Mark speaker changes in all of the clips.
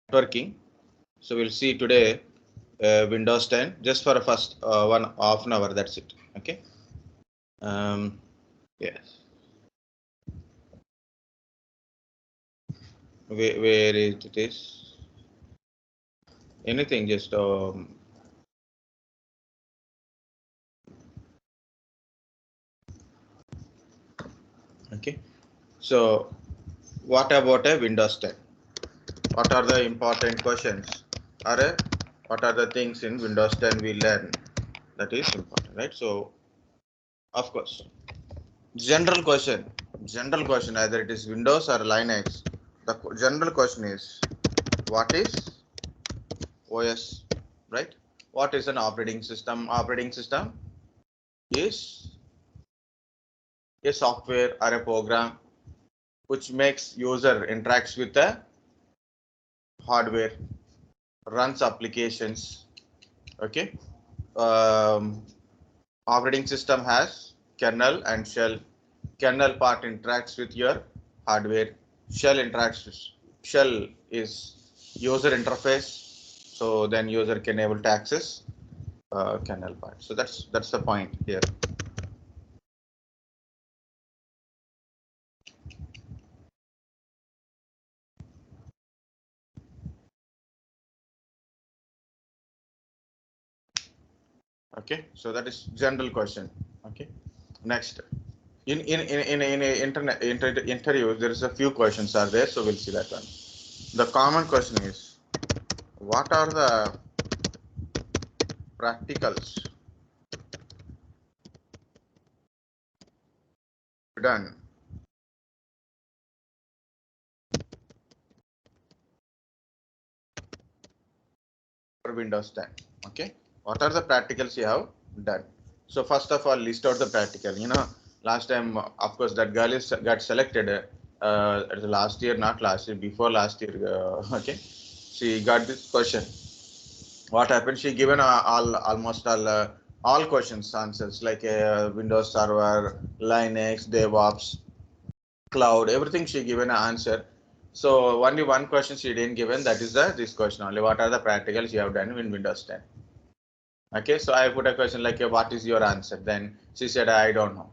Speaker 1: networking. So we'll see today Windows 10 just for a first half an hour. That's it. Okay. Yes. Where it is? Anything, just okay. So what about a Windows 10? What are the important questions? Or what are the things in Windows 10 we learn that is important, right? So of course, general question, either it is Windows or Linux. The general question is, what is OS, right? What is an operating system? Operating system is a software or a program which makes user interacts with the hardware, runs applications. Okay. Operating system has kernel and shell. Kernel part interacts with your hardware. Shell is user interface. So then user can able to access kernel part. So that's the point here. Okay, so that is general question. Okay, next, in interview there is a few questions are there, so we'll see that one. The common question is, what are the practicals done for Windows 10? Okay, what are the practicals you have done? So first of all, list out the practical. Last time, of course, that girl got selected last year, not last year, before last year. Okay, she got this question. What happened? She given almost all questions answers, like Windows Server, Linux, DevOps, cloud, everything she given an answer. So only one question she didn't given, that is this question only. What are the practicals you have done in Windows 10? Okay, so I put a question like, what is your answer? Then she said, I don't know.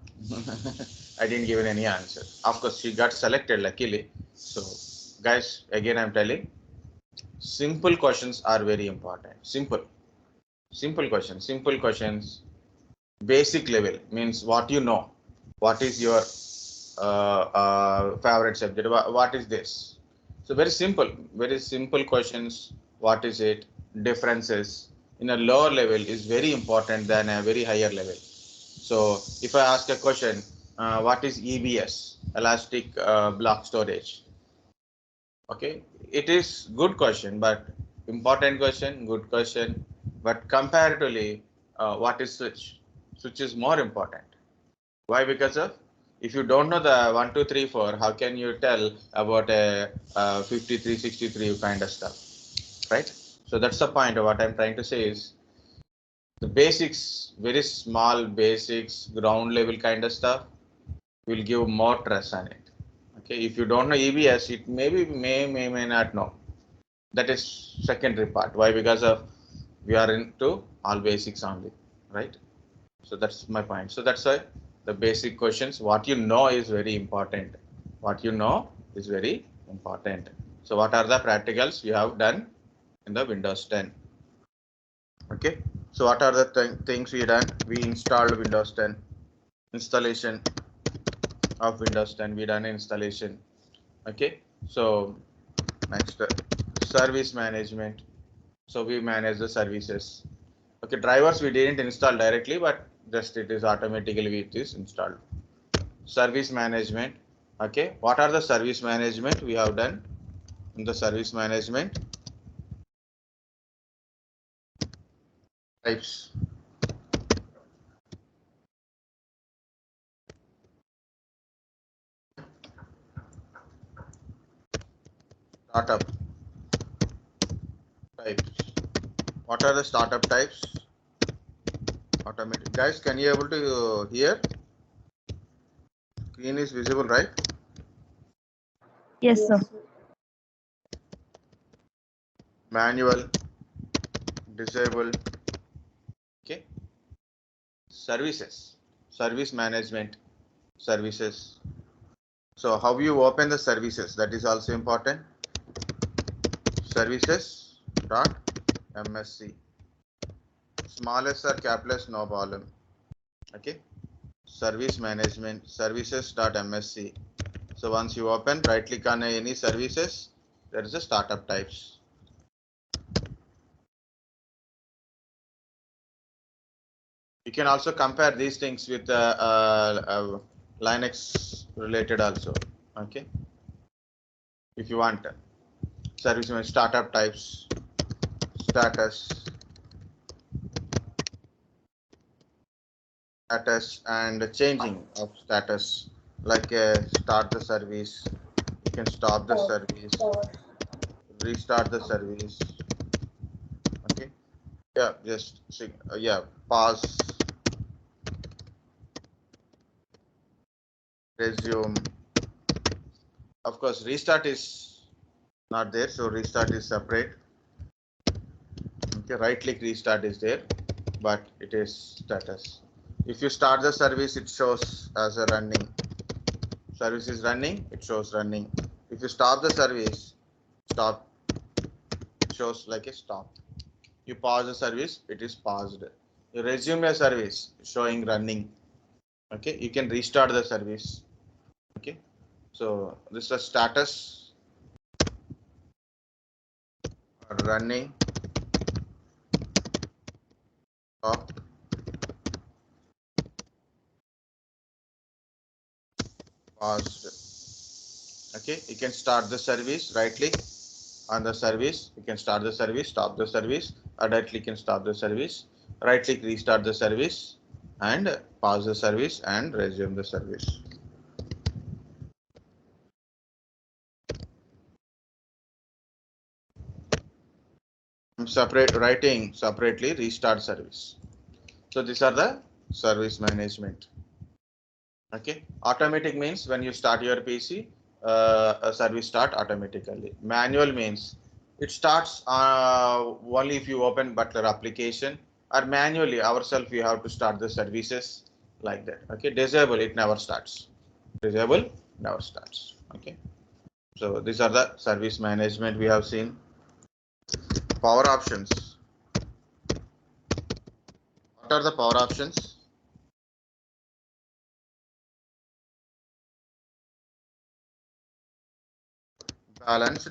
Speaker 1: I didn't give any answer. Of course, she got selected luckily. So guys, again I'm telling, simple questions are very important. Simple questions, basic level means what you know, what is your favorite subject, what is this? So very simple questions. What is it? Differences in a lower level is very important than a very higher level. So if I ask a question, what is EBS, elastic block storage? Okay, it is good question, but important question, good question, but comparatively, what is switch? Switch is more important. Why? Because of, if you don't know the 1, 2, 3, 4, how can you tell about a 53, 63 kind of stuff, right? So that's the point of what I'm trying to say is the basics, very small basics, ground level kind of stuff will give more trust on it. Okay, if you don't know EBS, it may not know. That is secondary part. Why? Because of we are into all basics only, right? So that's my point. So that's why the basic questions, what you know is very important. What you know is very important. So what are the practicals you have done in the Windows 10? Okay. So what are the things we done? We installed Windows 10. Installation of Windows 10. We done installation. Okay. So next, service management. So we manage the services. Okay, drivers we didn't install directly, but just it is automatically it is installed. Service management. Okay, what are the service management we have done in the service management? Types. Startup types. What are the startup types? Automatic. Guys, can you able to hear? Screen is visible, right?
Speaker 2: Yes, sir.
Speaker 1: manual, disable. Okay, services, service management, services. So how you open the services, that is also important. Services dot msc, small s or capital S, no problem. Okay, service management, services dot msc. So once you open, right click on any services, there is a startup types. You can also compare these things with Linux related also. Okay, if you want service management, startup types, status, and changing of status, like start the service, you can stop the service, restart the service. Okay, yeah, just yeah, pause, resume. Of course, restart is not there, so restart is separate. Okay, right click restart is there, but it is status. If you start the service, it shows as a running. Service is running, it shows running. If you stop the service, stop, it shows like a stop. You pause the service, it is paused. You resume a service, showing running. Okay, you can restart the service. Okay, so this is a status, running, stop, paused. Okay, you can start the service, right click on the service, you can start the service, stop the service, or right click and stop the service, right click restart the service, and pause the service and resume the service. I'm writing separately restart service. So these are the service management. Okay, automatic means when you start your PC, a service start automatically. Manual means it starts only if you open Butler application, or manually ourselves we have to start the services like that. Okay, disable, it never starts. Disable never starts. Okay, so these are the service management we have seen. Power options. What are the power options? Balanced,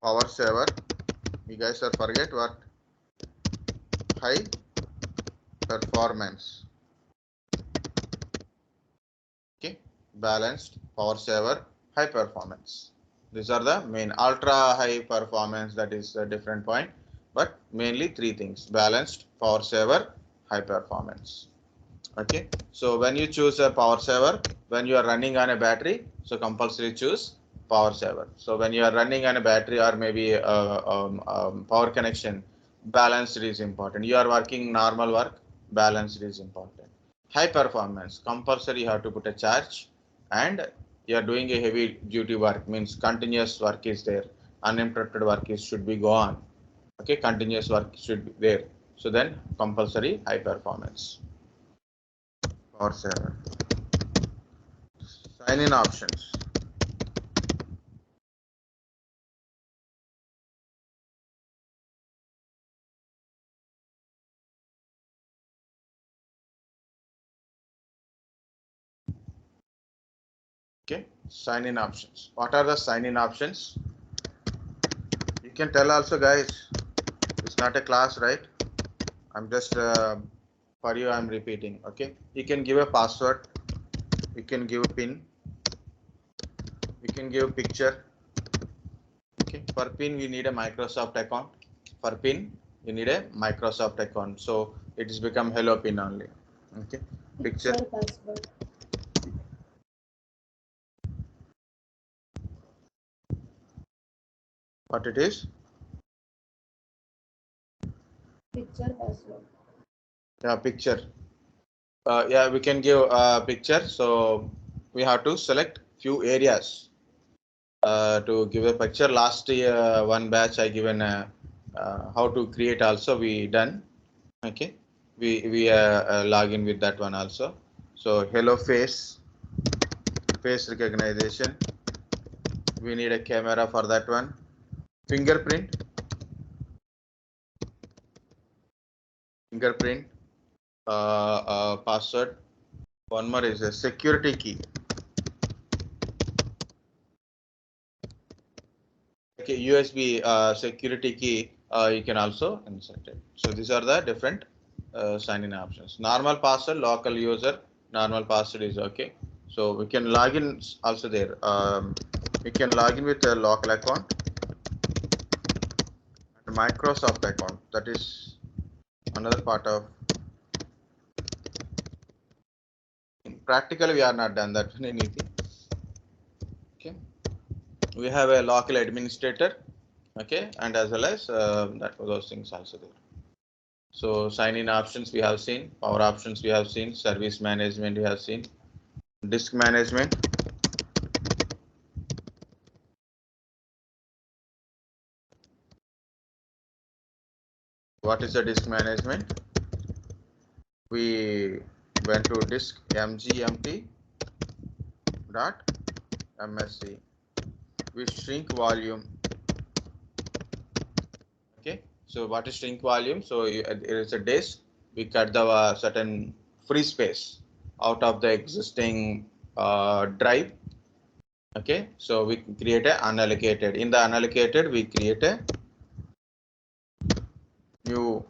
Speaker 1: power saver. You guys are forget what? High performance. Okay, balanced, power saver, high performance. These are the main. Ultra high performance, that is a different point, but mainly three things: balanced, power saver, high performance. Okay, so when you choose a power saver, when you are running on a battery, so compulsory choose power saver. So when you are running on a battery or maybe power connection, balanced is important. You are working normal work, balanced is important. High performance, compulsory you have to put a charge, and you are doing a heavy duty work, means continuous work is there, uninterrupted work is should be go on. Okay, continuous work should be there. So then compulsory high performance. Power saver. Sign in options. Okay, sign in options. What are the sign in options? You can tell also, guys. It's not a class, right? I'm just for you, I'm repeating. Okay, you can give a password, you can give a pin, you can give a picture. Okay, for pin we need a Microsoft account. For pin you need a Microsoft account, so it is become hello pin only. Okay, picture,
Speaker 2: password.
Speaker 1: what it is?
Speaker 2: Picture password.
Speaker 1: Yeah, picture. Yeah, we can give a picture, so we have to select few areas. To give a picture, last year one batch I given how to create also we done. Okay, we log in with that one also. So hello face recognition. We need a camera for that one. Fingerprint. Password. One more is a security key. Okay, USB security key you can also insert it. So these are the different sign-in options. Normal password, local user, normal password is okay. So we can log in also there. We can log in with a local account and Microsoft account. That is another part of. Practically, we are not done that anything. Okay, we have a local administrator. Okay, and as well as those things also there. So sign-in options we have seen, power options we have seen, service management we have seen, disk management. What is the disk management? We went to disk mgmt.msc. We shrink volume. Okay, so what is shrink volume? So it is a disk. We cut the certain free space out of the existing drive. Okay, so we create a unallocated. In the unallocated, we create a new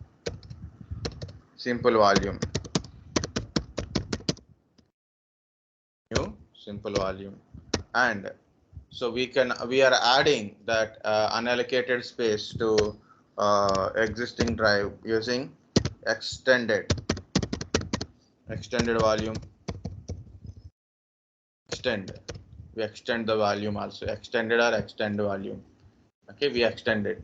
Speaker 1: simple volume. New simple volume, and so we are adding that unallocated space to existing drive using extended volume. We extend the volume also, extended or extend volume. Okay, we extended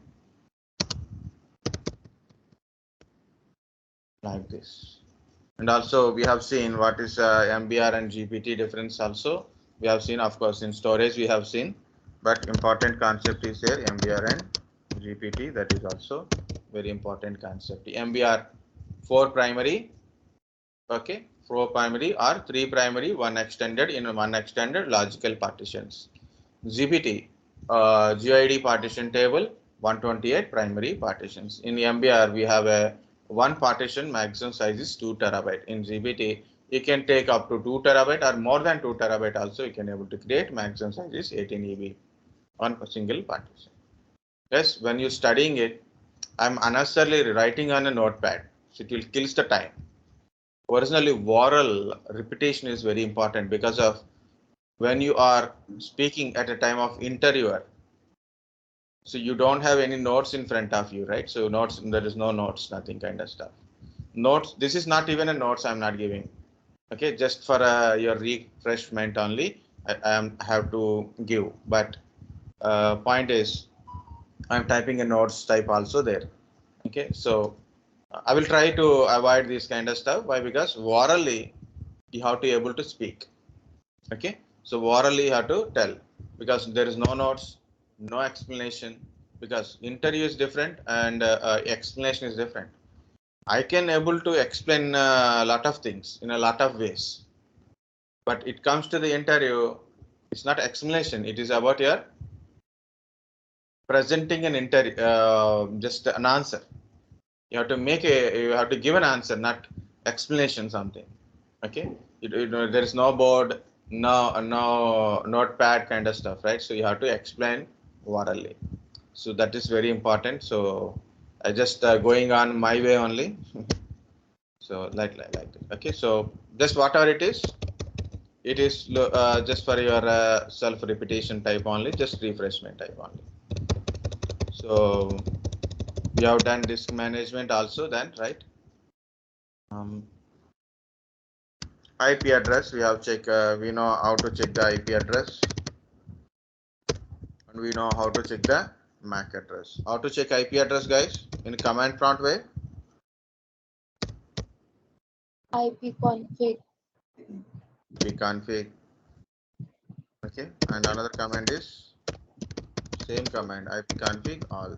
Speaker 1: like this. And also we have seen what is MBR and GPT difference also. We have seen, of course, in storage we have seen, but important concept is there, MBR and GPT. That is also very important concept. MBR 4 primary, okay, 4 primary or 3 primary, 1 extended in 1 extended logical partitions. GPT GID partition table 128 primary partitions. In MBR we have a one partition maximum size is 2 terabyte. In GPT you can take up to 2 terabyte or more than 2 terabyte also you can able to create. Maximum size is 18 EB on a single partition. Yes, when you studying it, I'm unnecessarily writing on a notepad, so it will kills the time. Originally oral repetition is very important because of when you are speaking at a time of interviewer, so you don't have any notes in front of you, right? So notes, there is no notes, nothing kind of stuff. Notes, this is not even a notes I'm not giving. Okay, just for your refreshment only, I have to give. But point is, I'm typing a notes type also there. Okay, so I will try to avoid this kind of stuff. Why? Because orally you have to able to speak. Okay, so orally you have to tell, because there is no notes, no explanation, because interview is different and explanation is different. I can able to explain a lot of things in a lot of ways, but it comes to the interview, it's not explanation, it is about your presenting an interview, just an answer. You have to you have to give an answer, not explanation something. Okay, there is no board, no notepad kind of stuff, right? So you have to explain orally. So that is very important. So I just going on my way only. So like that. Okay, so just whatever it is just for your self repetition type only, just refreshment type only. So we have done disk management also then, right? IP address, we have check, we know how to check the IP address, and we know how to check the MAC address. How to check IP address, guys, in command prompt way?
Speaker 2: IP config.
Speaker 1: IP config. Okay, and another command is same command ipconfig all.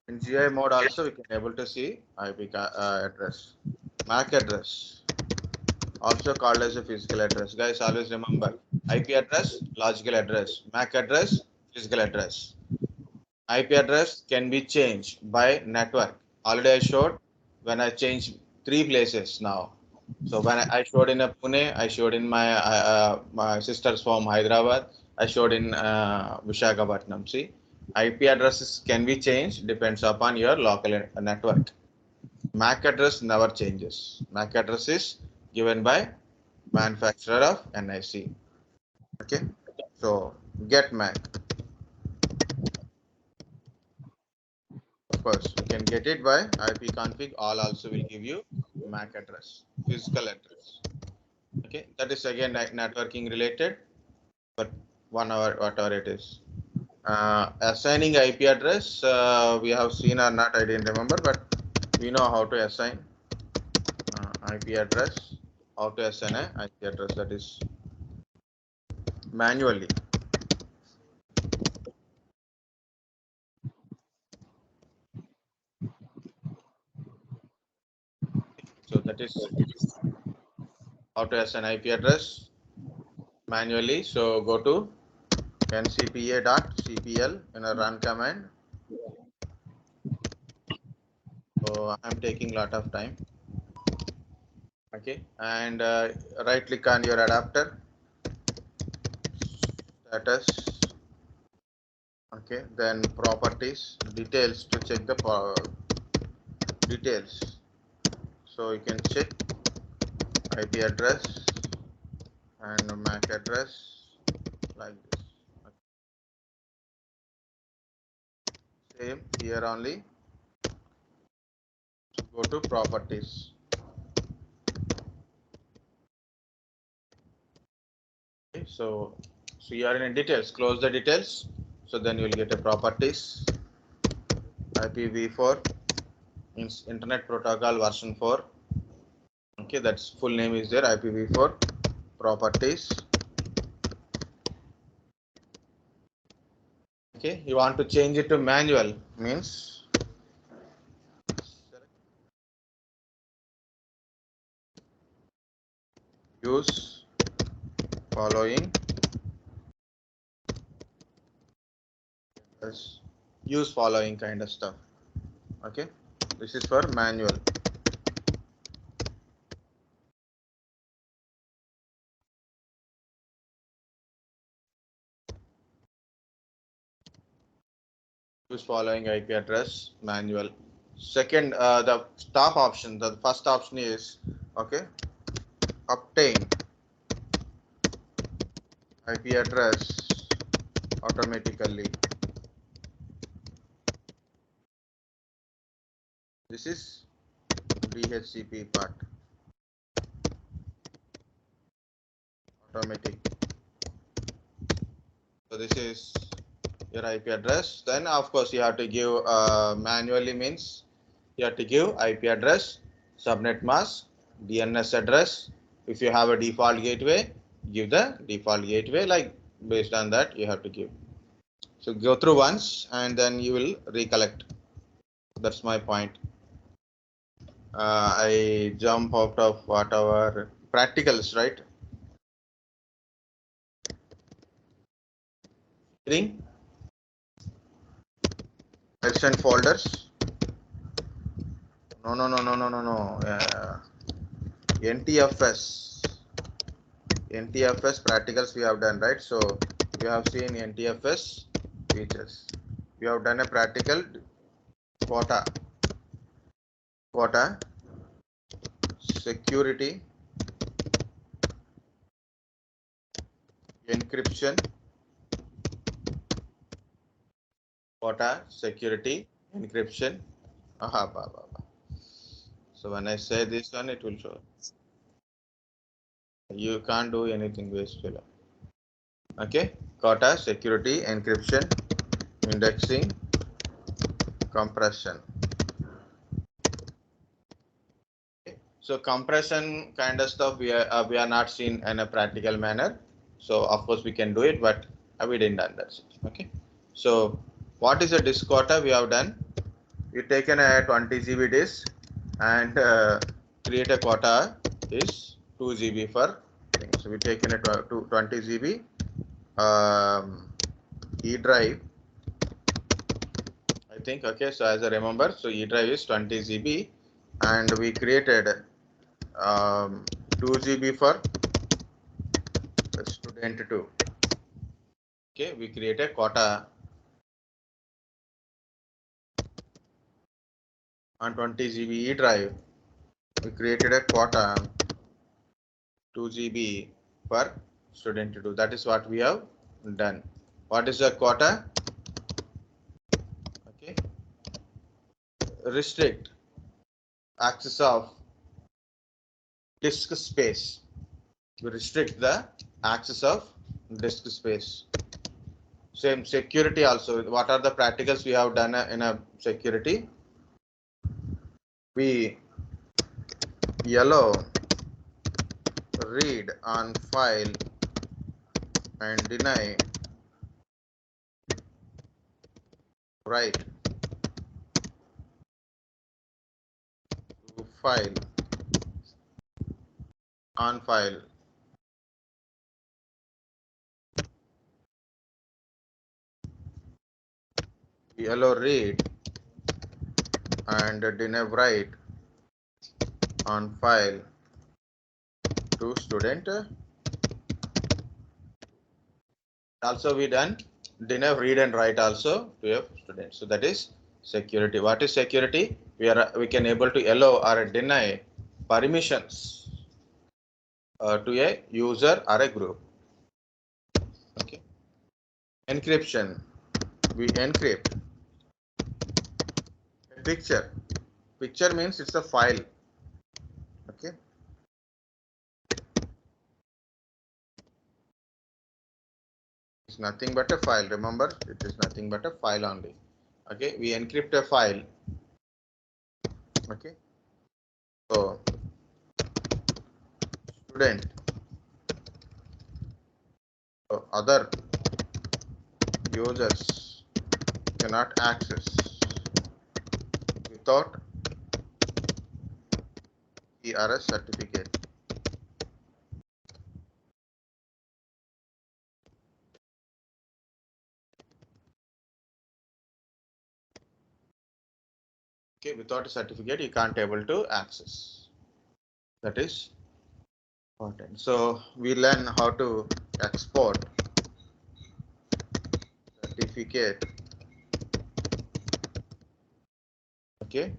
Speaker 1: In GI mode also we can able to see IP address. MAC address, also called as a physical address. Guys, always remember IP address, logical address, MAC address, physical address. IP address can be changed by network. Already I showed when I changed 3 places now. So when I showed in a Pune, I showed in my sister's home Hyderabad, I showed in Visakhapatnam. See, IP addresses can be changed depends upon your local network. MAC address never changes. MAC address is given by manufacturer of NIC. Okay, so get MAC. Of course, you can get it by ipconfig all also will give you MAC address, physical address. Okay, that is again networking related, but 1 hour, whatever it is. Assigning IP address, we have seen or not, I didn't remember, but we know how to assign IP address, how to assign a IP address, that is manually. So that is how to assign IP address manually. So go to ncpa.cpl in a run command. So I'm taking a lot of time. Okay, and right click on your adapter status. Okay, then properties, details to check the details. So you can check IP address and MAC address like this. Same here only. Go to properties. Okay, so you are in details. Close the details. So then you will get a properties. IPv4 means Internet Protocol version 4. Okay, that's full name is there. IPv4 properties. Okay, you want to change it to manual means use following use following kind of stuff. Okay, this is for manual. Use following IP address manual. Second, the top option, the first option is okay, obtain IP address automatically. This is DHCP part, automatic. So this is your IP address. Then of course you have to give manually means you have to give IP address, subnet mask, DNS address. If you have a default gateway, give the default gateway. Like based on that you have to give. So go through once and then you will recollect. That's my point. I jump out of whatever practicals, right? Sharing files and folders. No. NTFS. NTFS practicals we have done, right? So you have seen NTFS features. We have done a practical quota, security, encryption, quota, security, encryption. Aha, So when I say this one, it will show. You can't do anything wasteful. Okay, quota, security, encryption, indexing, compression. So compression kind of stuff we are not seen in a practical manner. So of course we can do it, but we didn't done that. Okay. So what is a disk quota we have done? We've taken a 20 GB disk and create a quota is 2 GB for thing. So we taken a 20 GB E drive. I think, okay, so as I remember, so E drive is 20 GB and we created 2 GB for student 2. Okay, we create a quota on 20 GB E drive. We created a quota 2 GB for student 2. That is what we have done. What is the quota? Okay, restrict access of disk space. We restrict the access of disk space. Same security also. What are the practicals we have done in a security? We allow read on file and deny write to file on file. We allow read and deny write on file to student. Also we done deny read and write also to a student. So that is security. What is security? We can able to allow or deny permissions to a user or a group. Okay. Encryption. We encrypt a picture. Picture means it's a file. Okay. It's nothing but a file. Remember, it is nothing but a file only. Okay. We encrypt a file. Okay. So student. So other users cannot access without ERS certificate. Okay, without a certificate, you can't able to access. That is important. So we learn how to export certificate. Okay,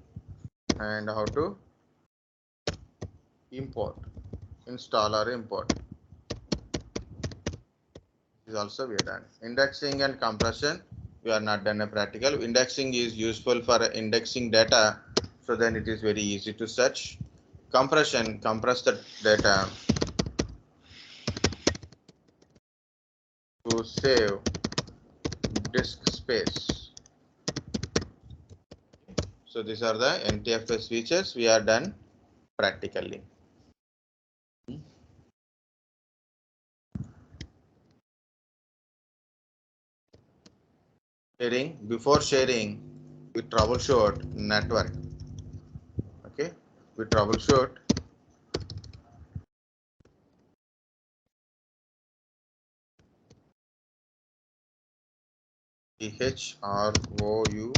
Speaker 1: and how to import, install or import is also we are done. Indexing and compression we are not done a practical. Indexing is useful for indexing data, so then it is very easy to search. Compression, compress the data to save disk space. So these are the NTFS features we are done practically. Sharing, before sharing, we troubleshoot network. Okay, we troubleshoot THROU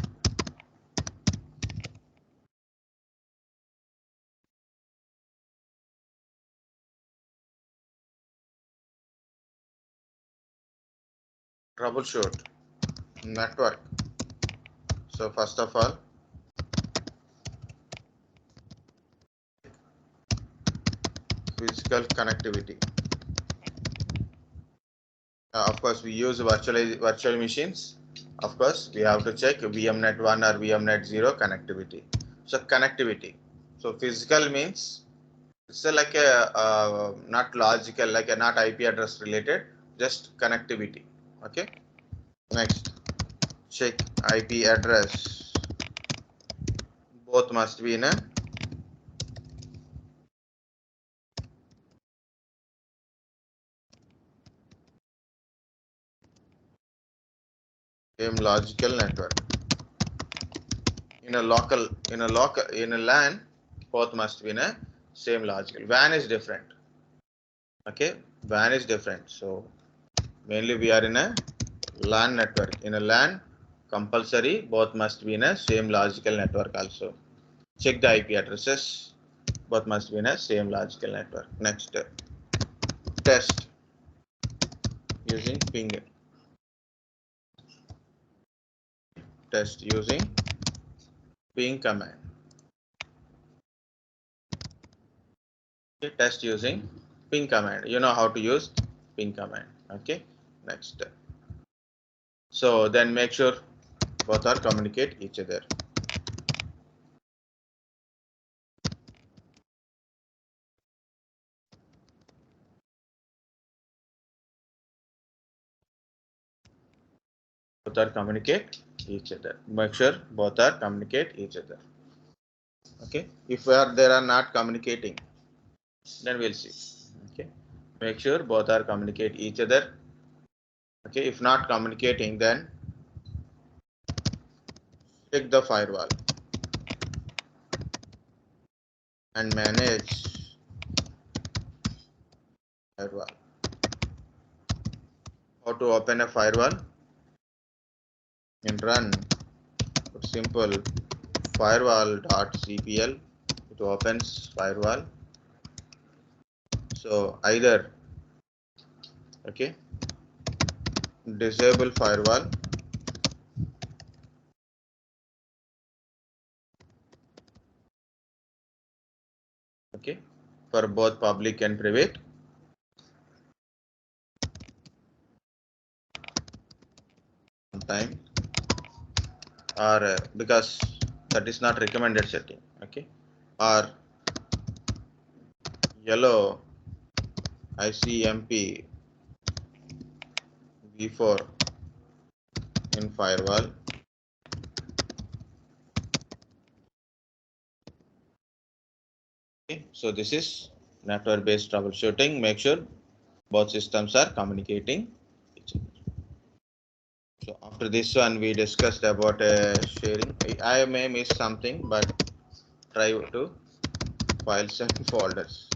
Speaker 1: troubleshoot network. So first of all, physical connectivity. Of course, we use virtual machines. Of course, we have to check VMnet 1 or VMnet 0 connectivity. So connectivity. So physical means it's like a not logical, like a not IP address related, just connectivity. Okay. Next, check IP address. Both must be in a same logical network. In a LAN, both must be in a same logical. WAN is different. Okay, WAN is different. So mainly we are in a LAN network. In a LAN, compulsory both must be in a same logical network also. Check the IP addresses. Both must be in a same logical network. Next, test using ping. Test using ping command. Okay, test using ping command. You know how to use ping command. Okay, next. So then make sure both are communicate each other. Both are communicate each other. Make sure both are communicate each other. Okay, if they are not communicating, then we'll see. Okay, make sure both are communicate each other. Okay, if not communicating, then check the firewall and manage firewall. How to open a firewall? And run simple firewall.cpl. It opens firewall. So either okay, disable firewall, okay, for both public and private. Time or because that is not recommended setting. Okay, or yellow ICMP v4 in firewall. Okay, so this is network based troubleshooting. Make sure both systems are communicating each other. So after this one, we discussed about sharing. I may miss something, but try to files and folders.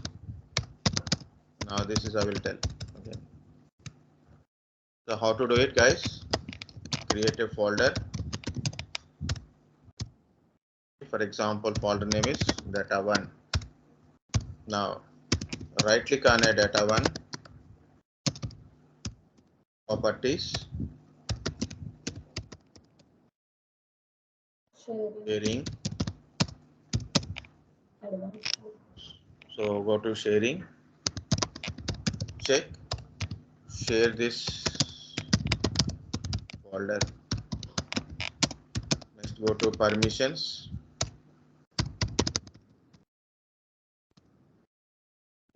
Speaker 1: Now this is I will tell. Okay. So how to do it, guys? Create a folder. For example, folder name is data1. Now right click on a data1 properties, sharing.
Speaker 2: Advanced.
Speaker 1: So go to sharing, check, share this folder. Next go to permissions,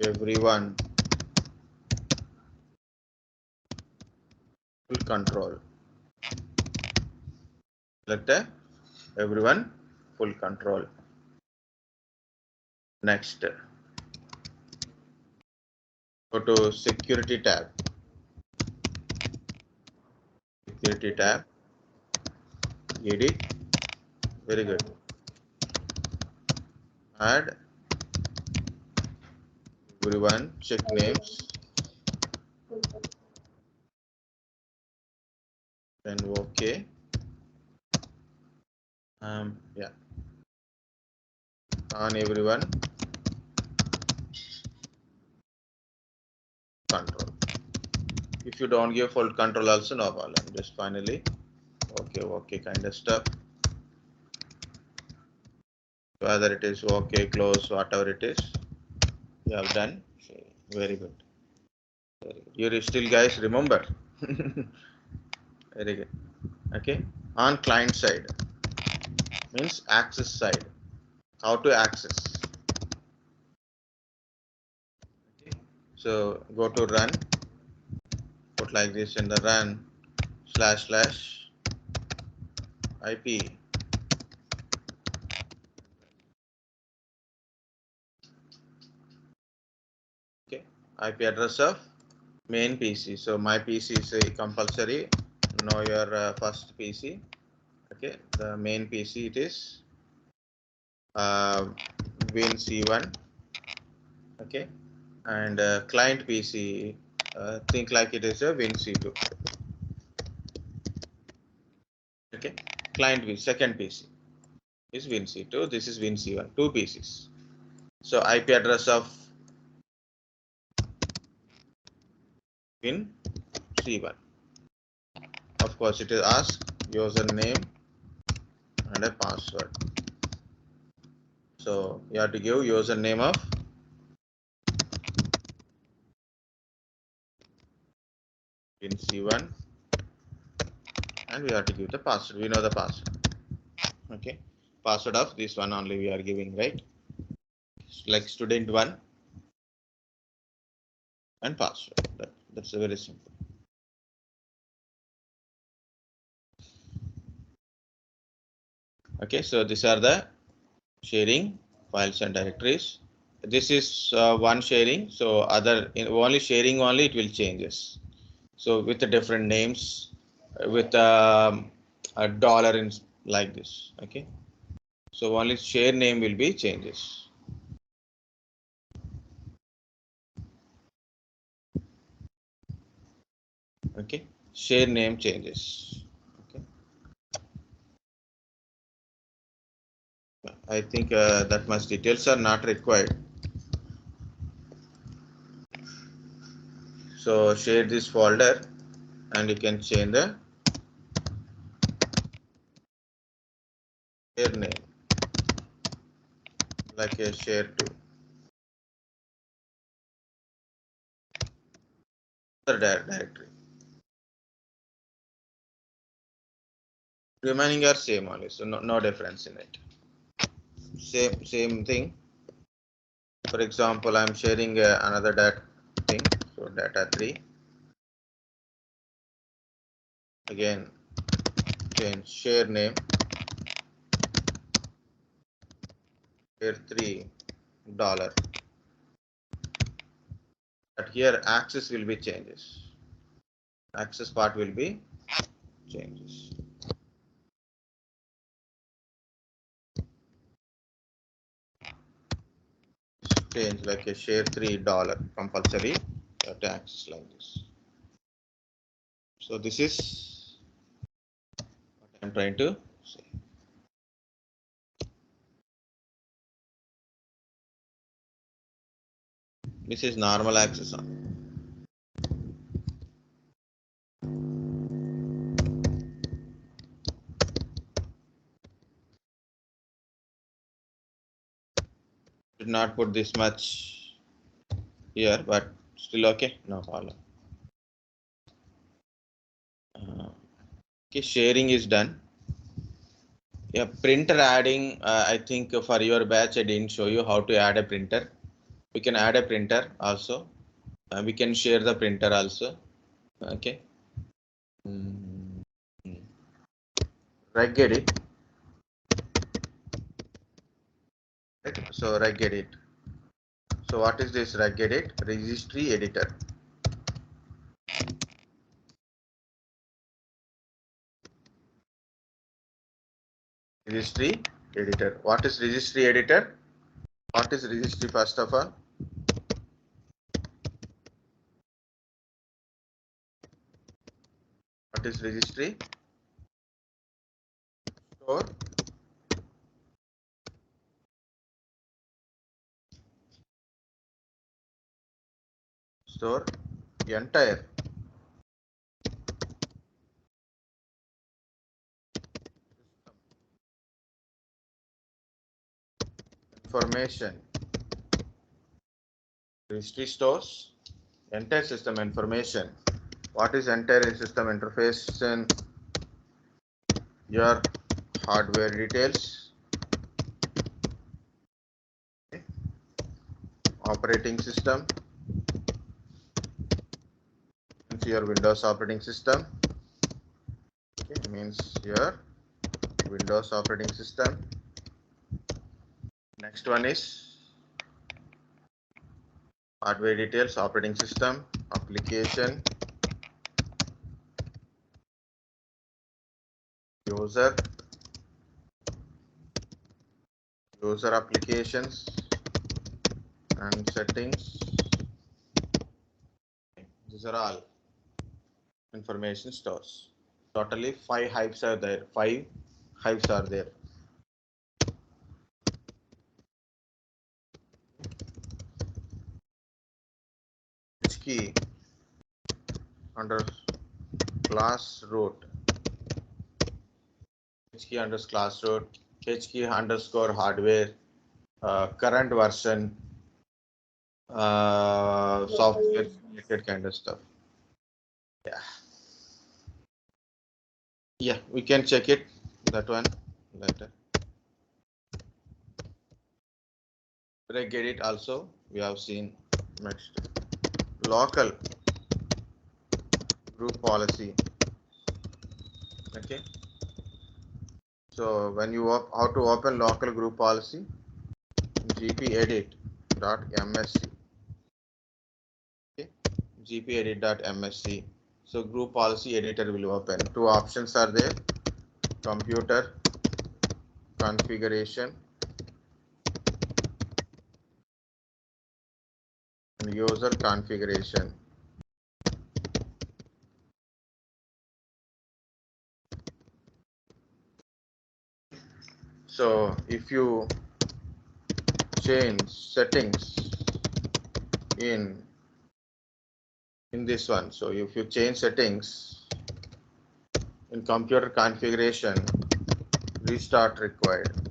Speaker 1: everyone, full control. Select everyone, full control. Next, go to security tab. Security tab, edit, very good. Add everyone, check names, then OK. Yeah, on everyone, control. If you don't give full control also, no problem. Just finally, okay, kind of stuff. Whether it is okay, close, whatever it is, you have done. Very good. Very good. You still guys remember. Very good. Okay. On client side means access side. How to access. Okay. So go to run. Put like this in the run / IP. Okay. IP address of main PC. So my PC is a compulsory know your first PC. Okay, the main PC it is Win C1. Okay, and client PC, think like it is a Win C2. Okay, client PC, second PC is Win C2. This is Win C1. Two PCs. So IP address of Win C1. Of course, it is ask username and a password. So you have to give username of Win C1, and we have to give the password. We know the password. Okay, password of this one only we are giving, right? Like student one and password. That's very simple. Okay, so these are the sharing files and directories. This is one sharing, so other in only sharing only it will changes. So with the different names, with a dollar in like this. Okay, so only share name will be changes. Okay, share name changes. Okay, I think that much details are not required. So share this folder and you can change the share name like a share to other directory. Remaining are same only, so no difference in it. Same thing. For example, I'm sharing another data thing, so data 3. Again, change share name, share $3. But here access will be changes. Access part will be changes. Change like a share $3 compulsory to access like this. So this is what I'm trying to say. This is normal access on. Did not put this much here, but still okay, no problem. Okay, sharing is done. Yeah, printer adding. I think for your batch, I didn't show you how to add a printer. We can add a printer also. We can share the printer also. Okay. Reg edit. Right. So reg edit. So what is this reg edit? Registry editor. Registry editor. What is registry editor? What is registry first of all? What is registry? Store. Store entire information. Registry stores entire system information. What is entire system information? Your hardware details, okay. Operating system, means your Windows operating system. Okay, means your Windows operating system. Next one is hardware details, operating system, application, user, user applications and settings. These are all information stores. Totally 5 hives are there. 5 hives are there. H key under class root, H key under class root, H key underscore hardware, current version, software related kind of stuff. Yeah, we can check it, that one later. Get it also, we have seen. Next, local group policy. Okay, so when you how to open local group policy, gpedit.msc. Okay, gpedit.msc. So group policy editor will open. Two options are there: computer configuration and user configuration. So if you change settings in this one, so if you change settings in computer configuration, restart required.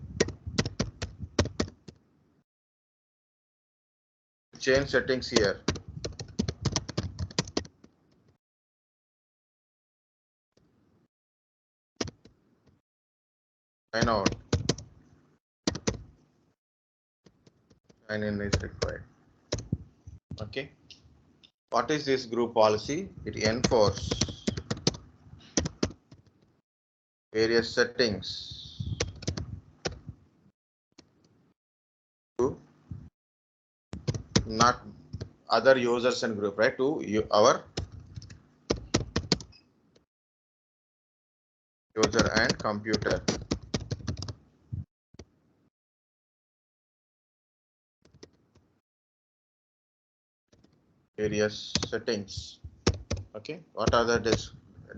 Speaker 1: Change settings here. Sign out. Sign in is required. Okay. What is this group policy? It enforces various settings to not other users and group, right? To our user and computer. Various settings. Okay. What are the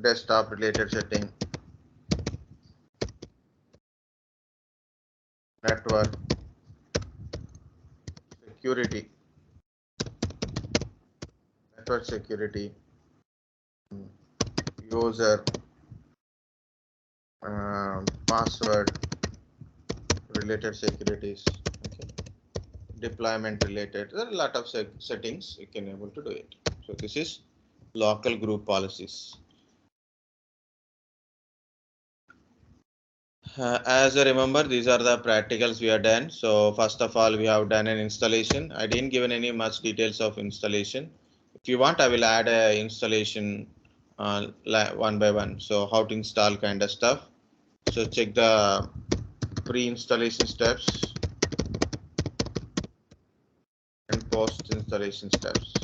Speaker 1: desktop related setting? Network, security, network security, user, password related securities, okay. Deployment related. There are a lot of settings you can able to do it. So this is local group policies. As I remember, these are the practicals we have done. So first of all, we have done an installation. I didn't give any much details of installation. If you want, I will add a installation one by one. So how to install kind of stuff. So check the pre-installation steps and post-installation steps.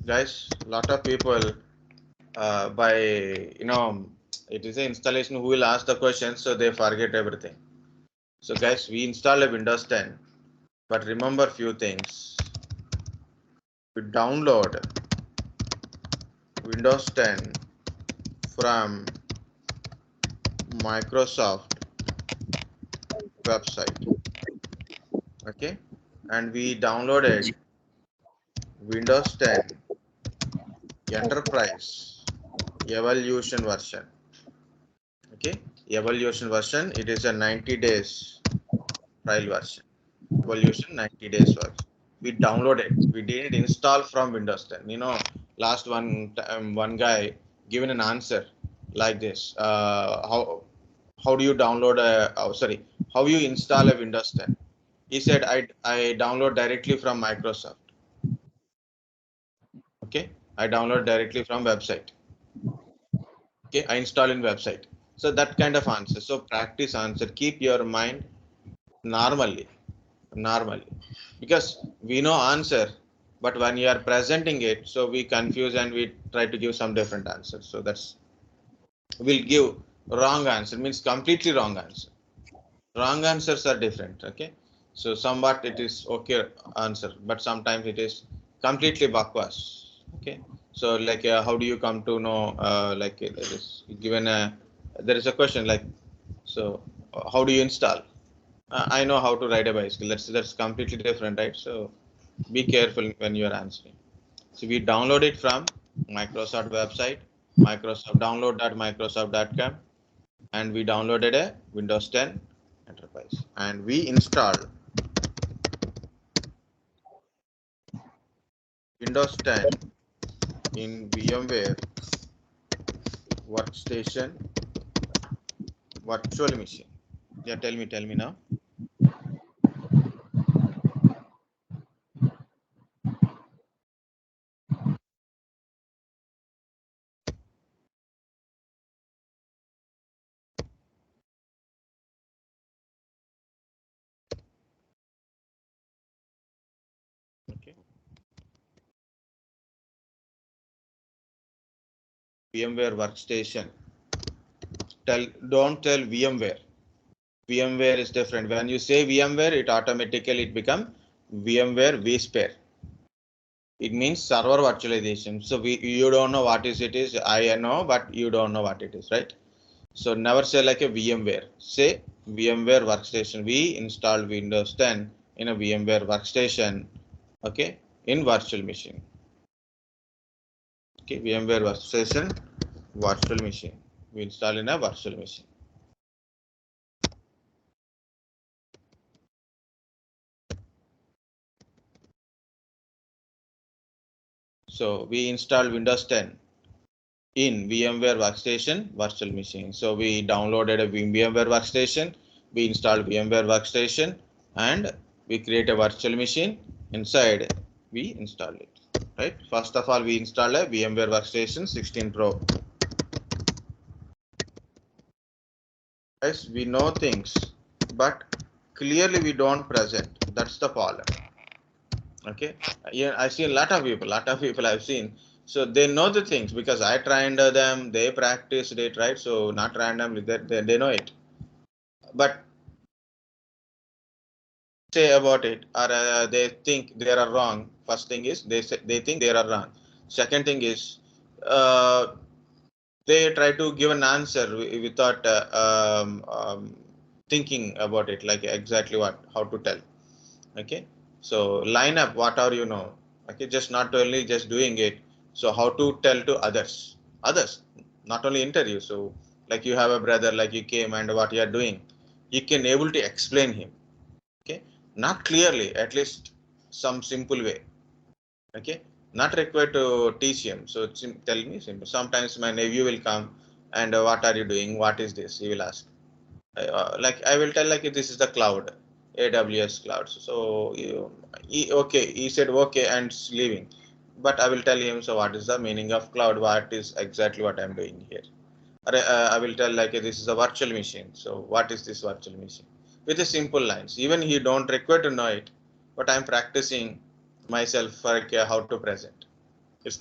Speaker 1: Guys, lot of people by it is an installation who will ask the question, so they forget everything. So guys, we install a Windows 10, but remember few things. We download Windows 10 from Microsoft website, okay, and we downloaded Windows 10 Enterprise Evolution version, okay, Evolution version. It is a 90 days trial version. Evolution 90 days work. We downloaded. We didn't install from Windows 10. Last one guy given an answer like this. How do you download how you install a Windows 10? He said I download directly from Microsoft. Okay, I download directly from website. Okay, I install in website. So that kind of answer. So practice answer. Keep your mind normally. Because we know answer, but when you are presenting it, so we confuse and we try to give some different answers. So that's we'll give Wrong answer means completely wrong answer. Wrong answers are different. Okay, so somewhat it is okay answer, but sometimes it is completely bakwas. Okay, so like how do you come to know like it is given a there is a question like so how do you install? I know how to ride a bicycle. That's completely different, right? So be careful when you are answering. So we download it from Microsoft website, Microsoft download.microsoft.com, and we downloaded a Windows 10 Enterprise, and we installed Windows 10 in VMware Workstation virtual machine. Yeah, tell me now. Okay, VMware Workstation. Don't tell VMware. VMware is different. When you say VMware, it automatically it become VMware vSphere. It means server virtualization. So you don't know what it is. I know, but you don't know what it is, right? So never say like a VMware. Say VMware Workstation. We installed Windows 10 in a VMware Workstation. Okay, in virtual machine. Okay, VMware Workstation virtual machine. We install in a virtual machine. So we installed Windows 10 in VMware Workstation virtual machine. So we downloaded a VMware Workstation, we installed VMware Workstation, and we create a virtual machine. Inside, we install it. Right. First of all, we install a VMware Workstation 16 Pro. Yes, we know things, but clearly we don't present. That's the problem. Okay, yeah, I see a lot of people I've seen. So they know the things because I trained them, they practiced it, right? So not randomly, they know it. But say about it, or they think they are wrong. First thing is they think they are wrong. Second thing is uh, they try to give an answer without thinking about it, like exactly what how to tell. Okay, so line up whatever you know. Okay, just not only just doing it. So how to tell to others, not only interview. So like you have a brother, like you came and what you are doing, you can able to explain him. Okay, not clearly, at least some simple way. Okay, not required to teach him. So tell me simple. Sometimes my nephew will come and what are you doing, what is this, he will ask. Like I will tell like this is the cloud, AWS cloud. So okay, he said okay and leaving. But I will tell him, so what is the meaning of cloud, what is exactly what I'm doing here. Or, I will tell like this is a virtual machine. So what is this virtual machine? With the simple lines. Even he don't require to know it, but I'm practicing myself for how to present. It's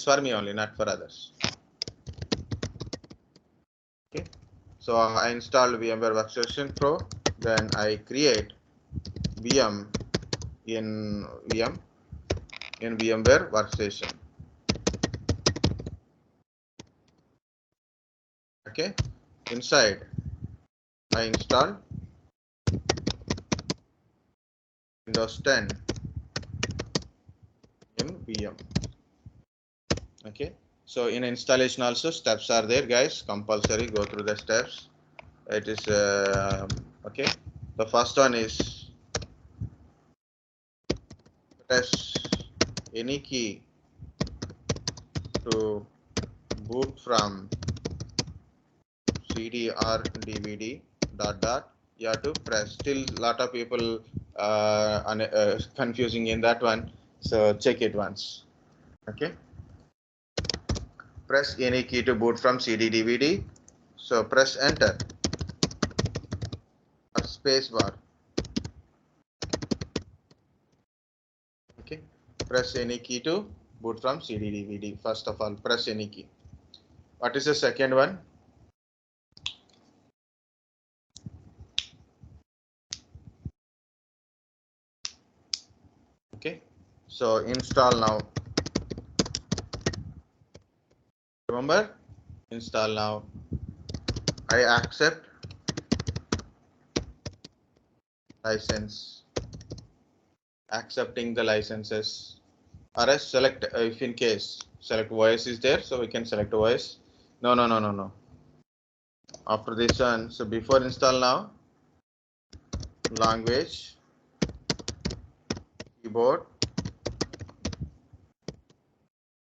Speaker 1: for me only, not for others. Okay. So I install VMware Workstation Pro. Then I create VM in VMware Workstation. Okay. Inside I install Windows 10 in VM. Okay, so in installation also steps are there, guys. Compulsory go through the steps. It is okay. The first one is press any key to boot from CD or DVD dot dot. You have to press. Still lot of people confusing in that one. So check it once. Okay, press any key to boot from CD DVD. So press enter or space bar. Okay, press any key to boot from CD DVD. First of all, press any key. What is the second one? Okay, so install now. Remember, install now. I accept license, accepting the licenses, or else select if in case select voice is there, so we can select voice. No. After this one, so before install now, language, keyboard,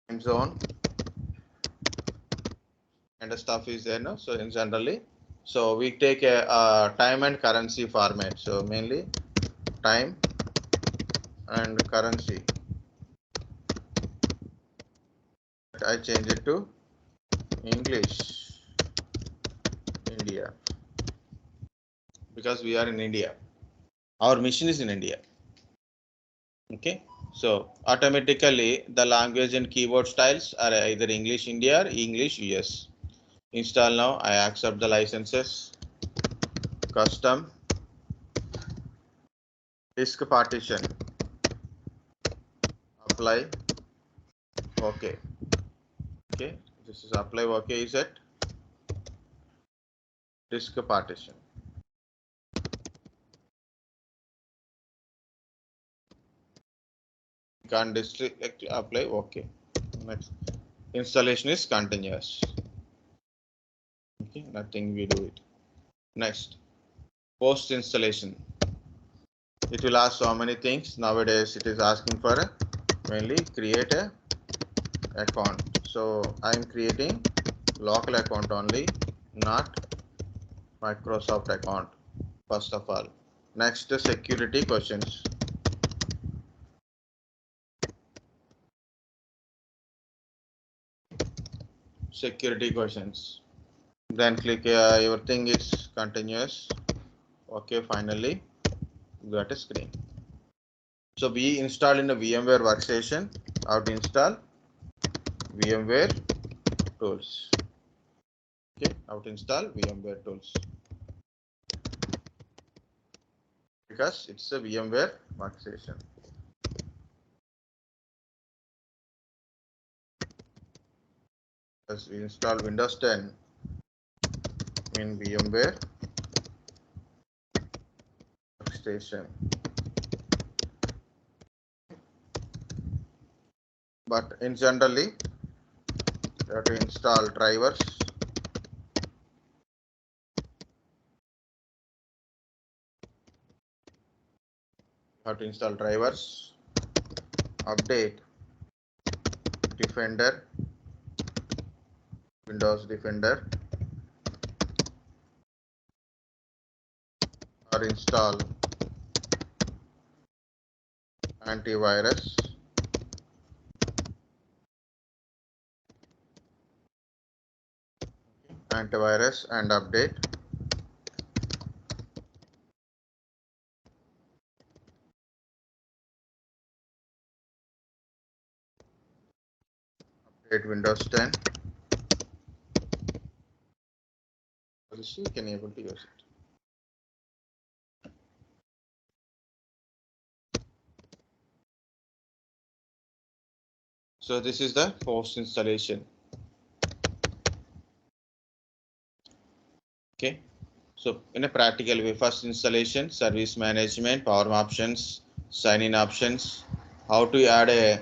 Speaker 1: time zone, and the stuff is there now. So in generally, so we take a time and currency format. So mainly time and currency. I change it to English, India, because we are in India. Our mission is in India. Okay, so automatically the language and keyboard styles are either English India or English US. Install now. I accept the licenses. Custom disk partition. Apply. Okay. Okay. This is apply. Okay. Is it disk partition? Can't district apply. Okay. Next. Installation is continuous. Okay. Nothing we do it. Next. Post installation. It will ask so many things. Nowadays it is asking for mainly create a account. So I am creating local account only, not Microsoft account. First of all, next security questions. Security questions. Then click your thing is continuous. Okay, finally got a screen. So we install in the VMware Workstation. How to install VMware tools. Okay, how to install VMware tools, because it's a VMware Workstation. As we install Windows 10 in VMware Workstation. But in generally, you have to install drivers. You have to install drivers, update Defender, Windows Defender, or install antivirus, and update Windows 10. So you can able to use it. So this is the post installation. Okay. So in a practical way, first installation, service management, power options, sign in options, how to add a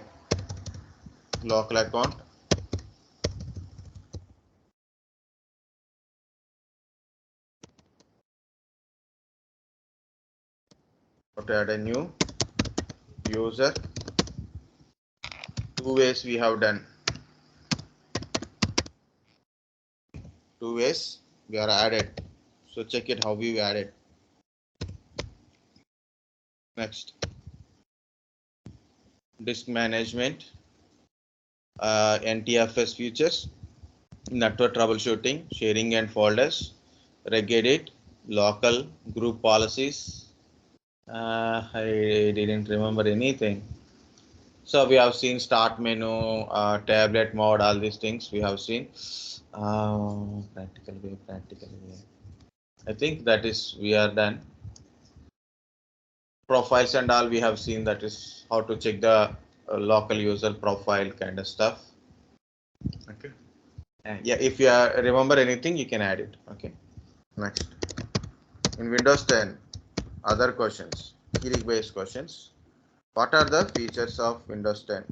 Speaker 1: local account, how to add a new user. Two ways we have done. Two ways we are added. So check it how we added. Next, disk management, NTFS features, network troubleshooting, sharing and folders, regedit, local group policies. I didn't remember anything. So we have seen start menu, tablet mode, all these things we have seen. Practical way. I think that is we are done. Profiles and all we have seen, that is how to check the local user profile kind of stuff. Okay. Yeah, if you remember anything, you can add it. Okay. Next, in Windows 10, other questions, theory based questions. What are the features of Windows 10?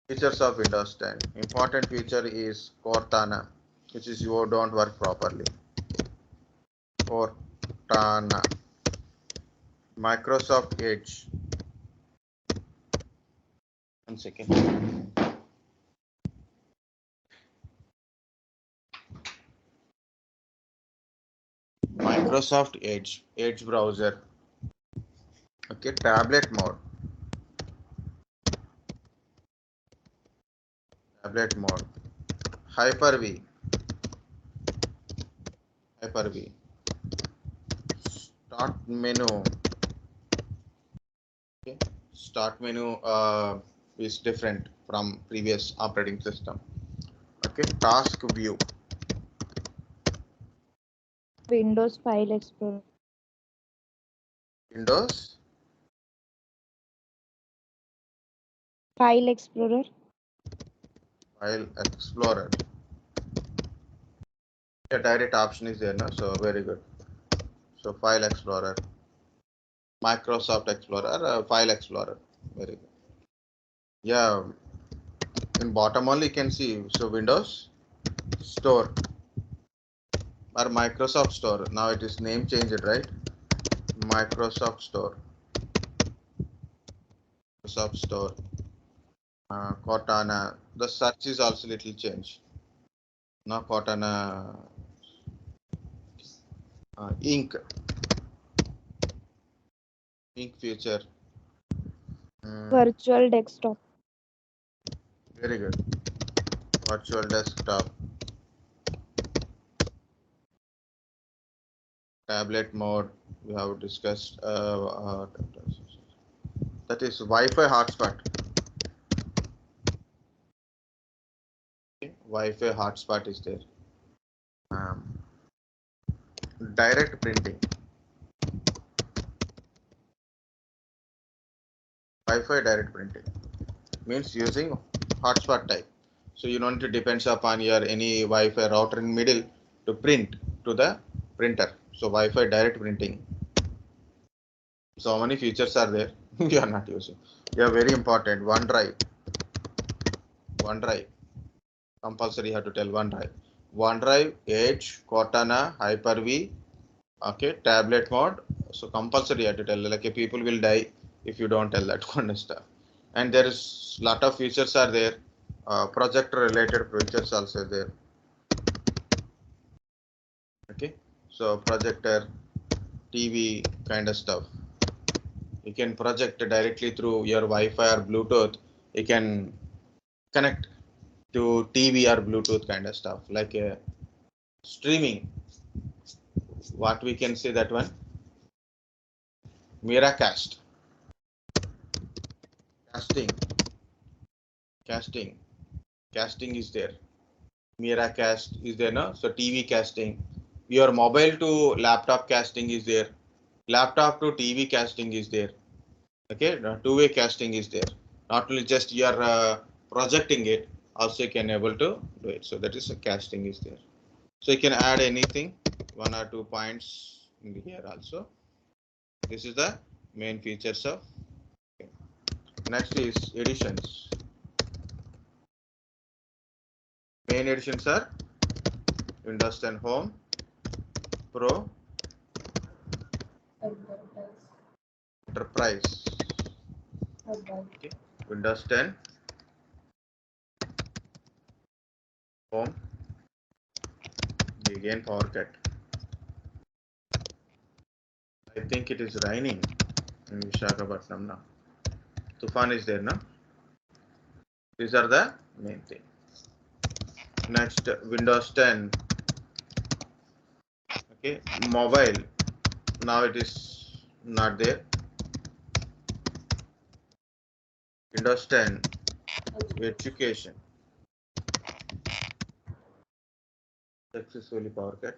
Speaker 1: Features of Windows 10. Important feature is Cortana, which is you don't work properly. Cortana. Microsoft Edge. One second. Microsoft Edge. Edge browser. Okay, tablet mode. Tablet mode. Hyper-V. Hyper-V. Start menu. Okay. Start menu is different from previous operating system. Okay. Task view.
Speaker 2: Windows File Explorer.
Speaker 1: Windows
Speaker 2: File Explorer.
Speaker 1: File Explorer. A direct option is there now, so very good. So File Explorer, Microsoft Explorer, File Explorer, very good. Yeah, in bottom only you can see, so Windows Store or Microsoft Store. Now it is name changed, right? Microsoft Store. Microsoft Store. Cortana. The search is also little change. Now Cortana Ink. Ink feature.
Speaker 2: Virtual Desktop.
Speaker 1: Very good. Virtual desktop. Tablet mode we have discussed. That is Wi-Fi hotspot. Okay. Wi-Fi hotspot is there. Direct printing. Wi-Fi direct printing means using hotspot type. So you don't need to depend upon your any Wi-Fi router in middle to print to the printer. So Wi-Fi direct printing. So many features are there we are not using. They are very important. OneDrive. OneDrive. Compulsory you have to tell OneDrive. OneDrive, Edge, Cortana, Hyper-V. Okay, tablet mode. So compulsory you have to tell. Like people will die if you don't tell that kind of stuff. And there is lot of features are there. Projector related features also there. Okay, so projector, TV kind of stuff. You can project directly through your Wi-Fi or Bluetooth. You can connect to TV or Bluetooth kind of stuff, like streaming. What we can say that one? Miracast. Casting. Casting is there. Miracast is there, no? So TV casting. Your mobile to laptop casting is there. Laptop to TV casting is there. Okay, two-way casting is there. Not only just you are projecting it, also you can able to do it. So that is a casting is there. So you can add anything, 1 or 2 points in here also. This is the main features of. Okay. Next is editions. Main editions are Windows 10 Home, Pro, Enterprise. Okay. Windows 10 Home. Again power cut. I think it is raining in Visakhapatnam now. Tufan is there now. These are the main thing. Next, Windows 10. Okay, mobile. Now it is not there. Windows 10. Education. Successfully power cut.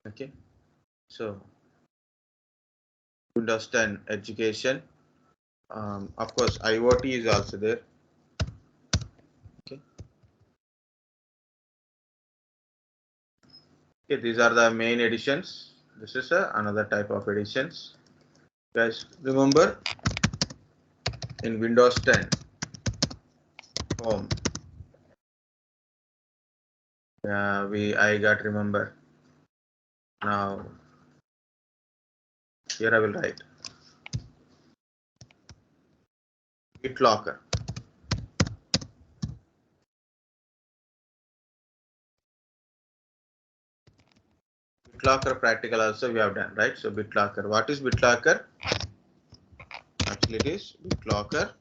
Speaker 1: Okay, so Windows 10 education. Of course, IoT is also there. Okay. Okay, these are the main editions. This is another type of editions. Guys, remember in Windows 10 home, I got remember. Now here I will write Bitlocker. Bitlocker practical also we have done, right? So Bitlocker, what is Bitlocker? Actually it is Bitlocker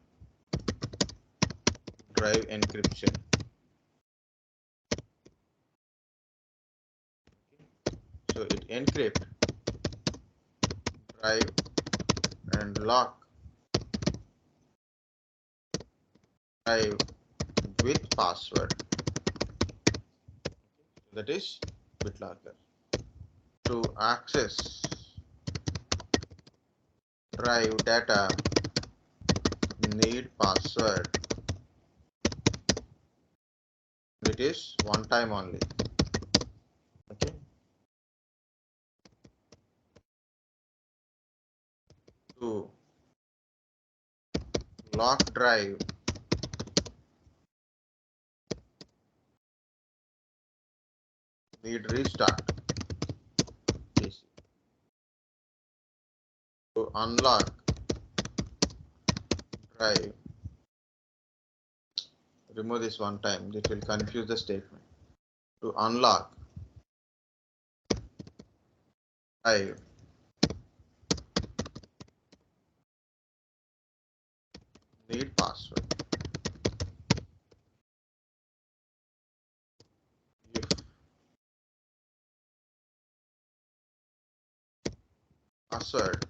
Speaker 1: drive encryption. So it encrypt drive and lock drive with password. That is Bitlocker. To access drive data need password. It is one time only. Okay. To lock drive need restart PC. To unlock drive, remove this one time, it will confuse the statement. To unlock drive need password. If password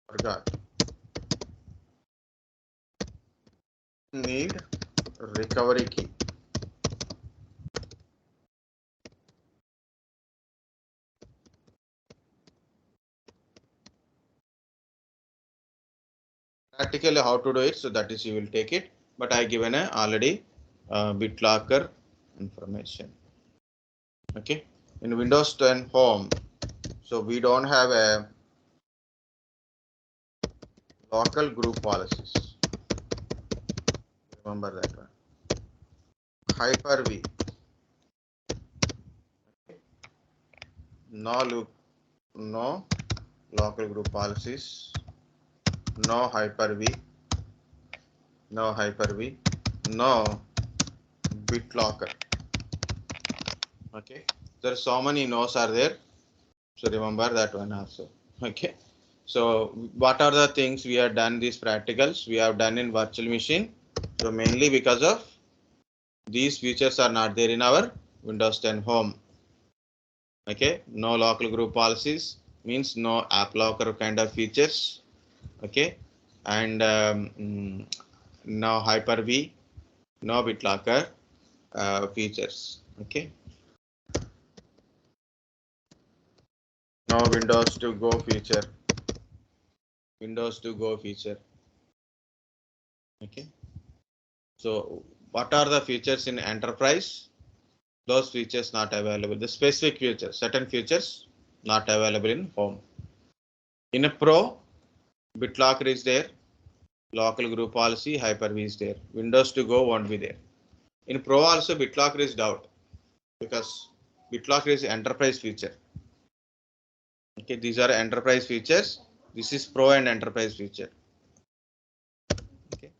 Speaker 1: forgot need recovery key. Practically how to do it, so that is you will take it, but I given a already Bitlocker information. Okay, in Windows 10 home, so we don't have a local group policies. Remember that one. Hyper-V, no loop, no local group policies, no Hyper-V, no Hyper-V, no Bitlocker. Okay, there are so many no's are there, so remember that one also. Okay, so what are the things we have done these practicals? We have done in virtual machine. So mainly because of these features are not there in our Windows 10 home. Okay, no local group policies means no app locker kind of features. Okay, and no Hyper-V, no Bitlocker features. Okay, no Windows to Go feature. Windows to Go feature. Okay, so what are the features in enterprise? Those features not available. The specific features, certain features not available in home. In a Pro, Bitlocker is there, local group policy, Hyper-V is there. Windows to Go won't be there. In Pro also Bitlocker is doubt because Bitlocker is enterprise feature. Okay, these are enterprise features. This is Pro and enterprise feature. Okay,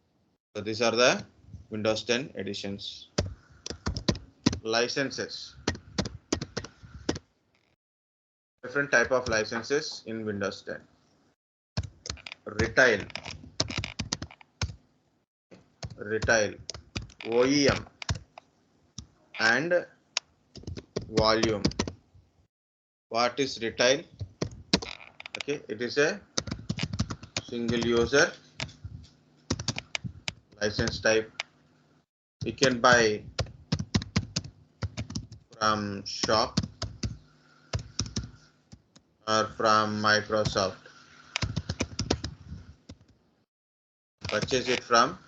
Speaker 1: so these are the Windows 10 editions. Licenses. Different type of licenses in Windows 10. Retail, OEM, and volume. What is retail? Okay, it is a single user license type. You can buy from shop or from Microsoft. Purchase it from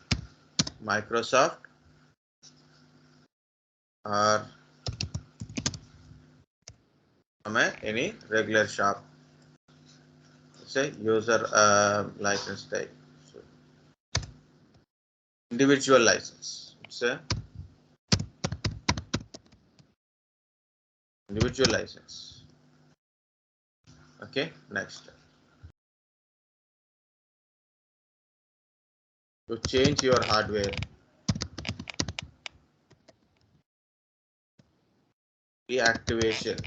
Speaker 1: Microsoft or from any regular shop. Say user license type. So, individual license. It's a individual license. Okay, next. To change your hardware, reactivation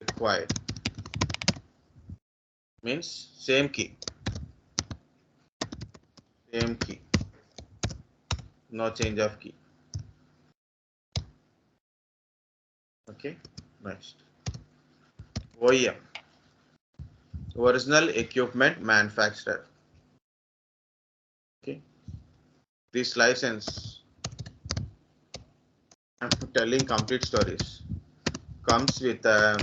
Speaker 1: required. Means same key, no change of key. Okay, next. OEM, original equipment manufacturer. Okay, this license, I'm telling complete stories, comes with a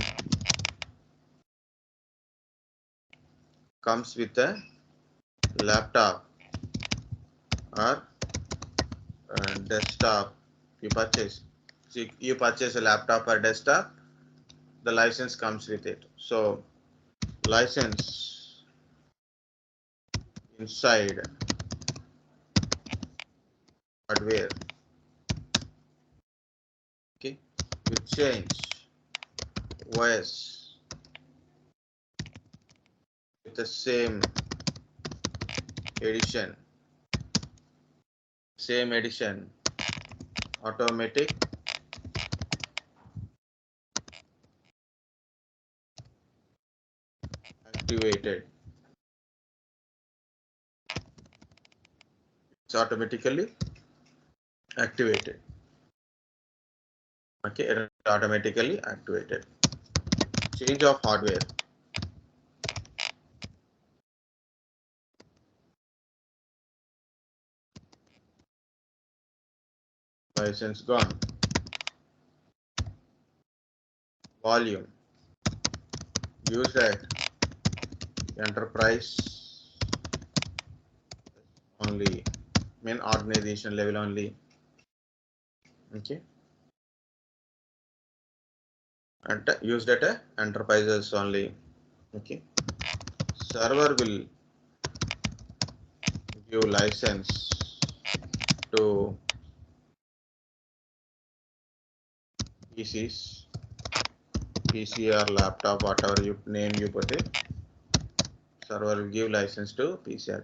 Speaker 1: laptop or desktop. You purchase. See, you purchase a laptop or desktop, the license comes with it. So license inside hardware. Okay, you change OS with the same edition, automatic activated. It's automatically activated. Okay, it automatically activated. Change of hardware. License gone. Volume. Use at enterprise only, main organization level only. Okay, and used at enterprises only. Okay, server will give license to PCs, PC or laptop, whatever you name you put it. Server will give license to PC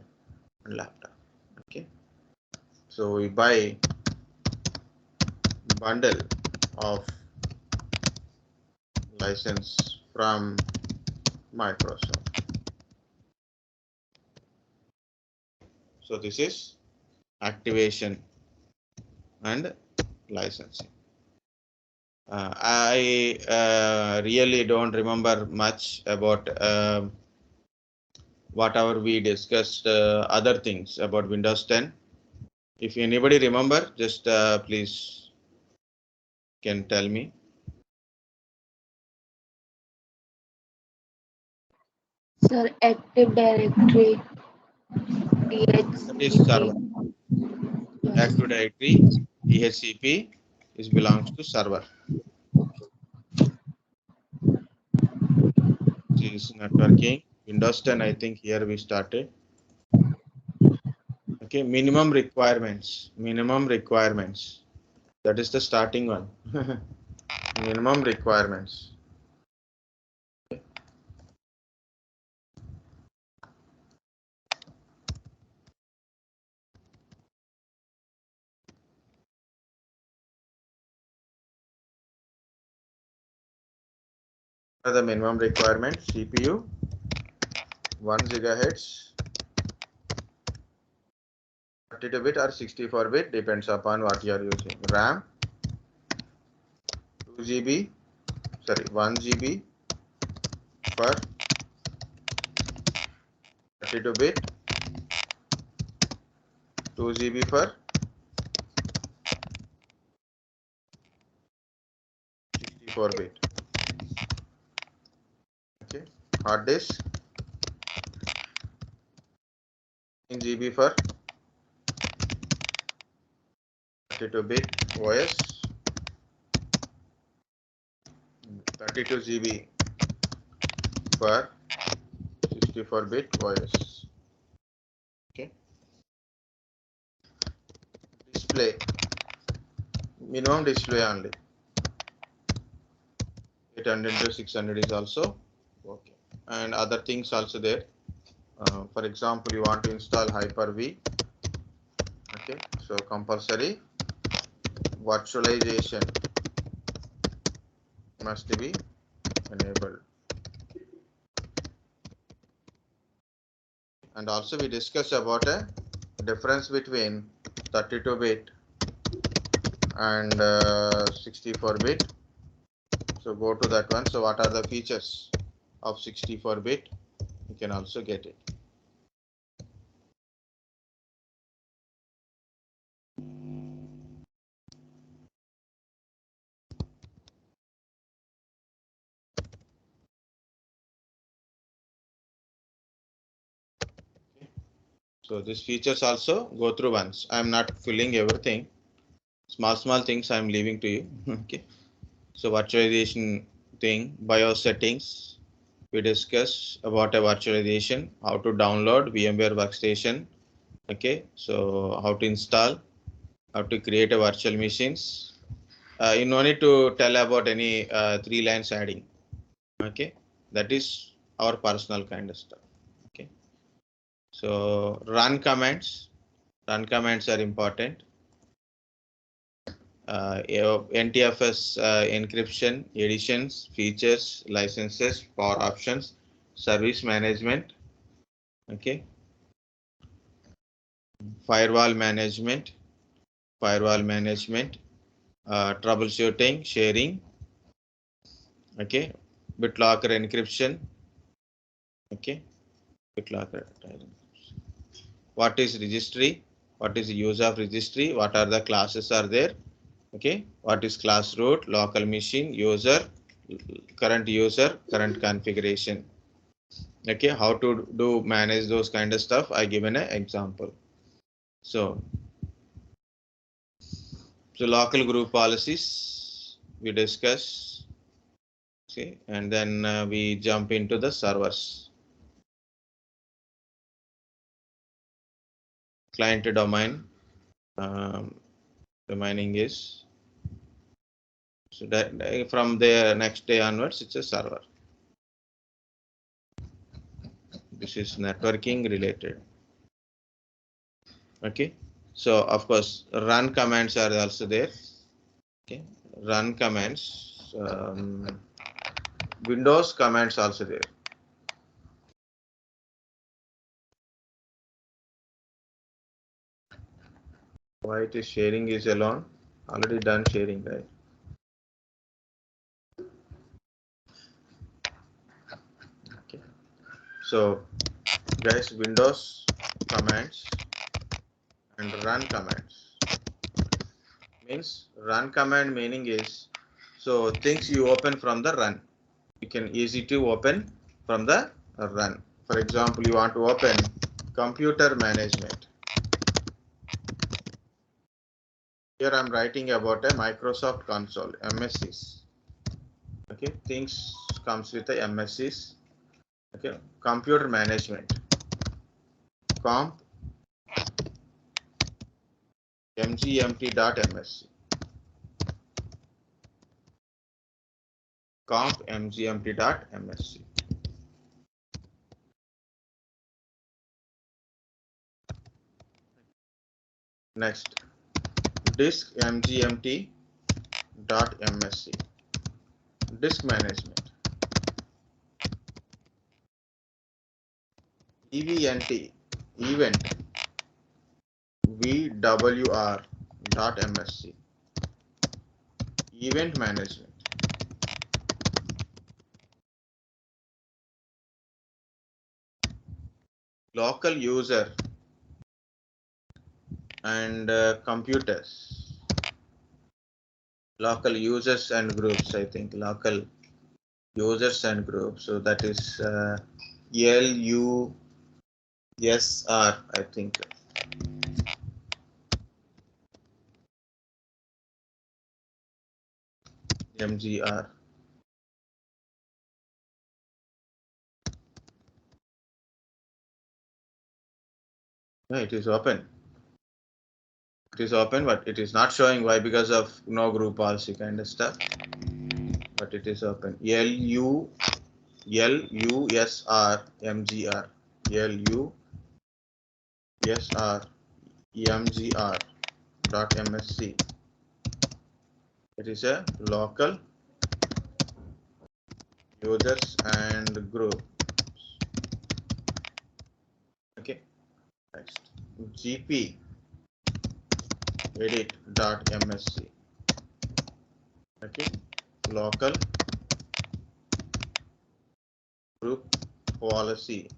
Speaker 1: and laptop. Okay, so we buy bundle of license from Microsoft. So this is activation and licensing. I really don't remember much about whatever we discussed other things about Windows 10. If anybody remember, just please can tell me.
Speaker 2: Sir, Active Directory,
Speaker 1: That is server.
Speaker 2: DHCP. Yes.
Speaker 1: Active Directory, DHCP is belongs to server. This is networking. Windows 10, I think here we started. Okay, minimum requirements. That is the starting one. Minimum requirements. What are the minimum requirements? CPU 1 GHz, 32-bit or 64-bit, depends upon what you are using. RAM 1 GB for 32-bit 2 GB for 64-bit. Okay, hard disk in GB for 32-bit OS, 32 GB for 64-bit OS. Okay, display, minimum display only 800 to 600 is also okay, and other things also there. For example, you want to install Hyper-V. Okay, so compulsory virtualization must be enabled. And also we discussed about a difference between 32-bit and 64-bit. So go to that one. So what are the features of 64-bit? You can also get it. So these features also go through once. I'm not filling everything. Small things I'm leaving to you. Okay. So virtualization thing, BIOS settings. We discuss about a virtualization, how to download VMware Workstation. Okay. So how to install, how to create a virtual machines. You no need to tell about any 3 lines adding. Okay. That is our personal kind of stuff. Okay. So run commands are important. NTFS encryption, editions, features, licenses, power options, service management. Okay. Firewall management, troubleshooting, sharing. Okay. Bitlocker encryption. Okay. Bitlocker. What is registry? What is the use of registry? What are the classes are there? Okay. What is class root, local machine, user, current configuration. Okay, how to do manage those kind of stuff. I given an example. So local group policies we discuss. Okay, and then we jump into the servers. Client domain. Remaining is so that from the next day onwards it's a server. This is networking related. Okay, so of course run commands are also there. Okay, run commands, Windows commands also there. Why it is sharing is alone? Already done sharing, right? Okay. So guys, Windows commands and run commands means run command meaning is so things you open from the run. You can easy to open from the run. For example, you want to open computer management. Here I'm writing about a Microsoft console, MSCs. Okay, things comes with the MSCs. Okay, computer management. Comp mgmt.msc. Comp mgmt.msc. Next, disk mgmt.msc. Disk management. event vwr.msc. Event management. Local user and computers, local users and groups. I think local users and groups. So that is LUSR. I think MGR. Yeah, it is open. It is open, but it is not showing. Why? Because of no group policy kind of stuff. But it is open. LUSR MGR. LUSR MGR dot MSC. It is a local users and group. Okay. Next. GP edit dot MSC. Okay. Local group policy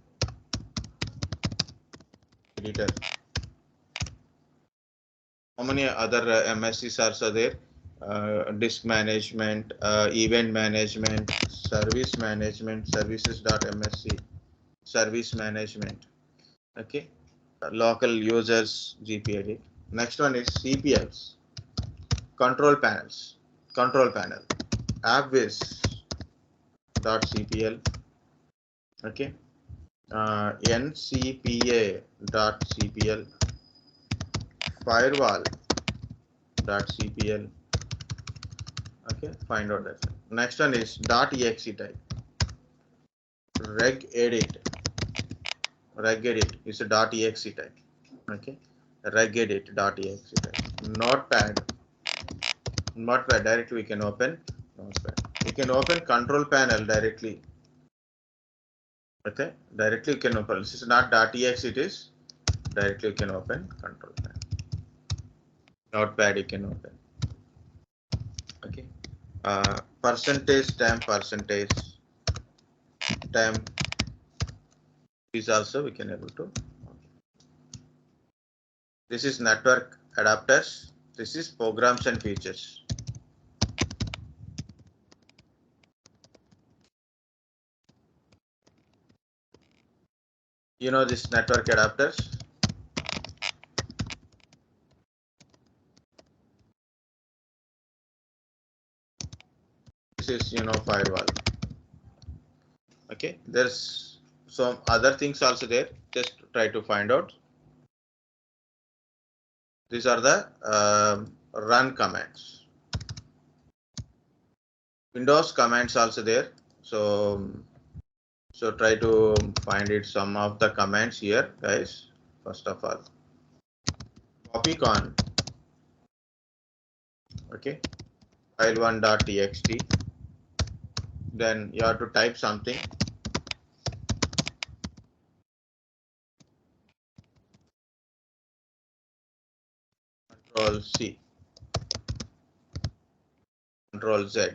Speaker 1: editor. How many other MSCs are there? Disk management, event management, service management, services.msc, service management. Okay, local users GP edit. Next one is CPLs, control panels, control panel, appwiz.cpl. Okay, ncpa.cpl, firewall.cpl. Okay, find out that. Next one is .exe type. Regedit is a .exe type. Okay, regedit.exe type. Notepad directly we can open. Notepad. We can open control panel directly. Okay, directly you can open. This is not .exe. It is directly you can open control panel. Notepad you can open. Okay, percentage temp is also we can able to. This is network adapters. This is programs and features. You know this network adapters. This is firewall. Okay, there's some other things also there. Just try to find out. These are the run commands. Windows commands also there. So try to find it some of the commands here, guys. First of all, copycon. Okay, file1.txt. Then you have to type something. Control C. Control Z.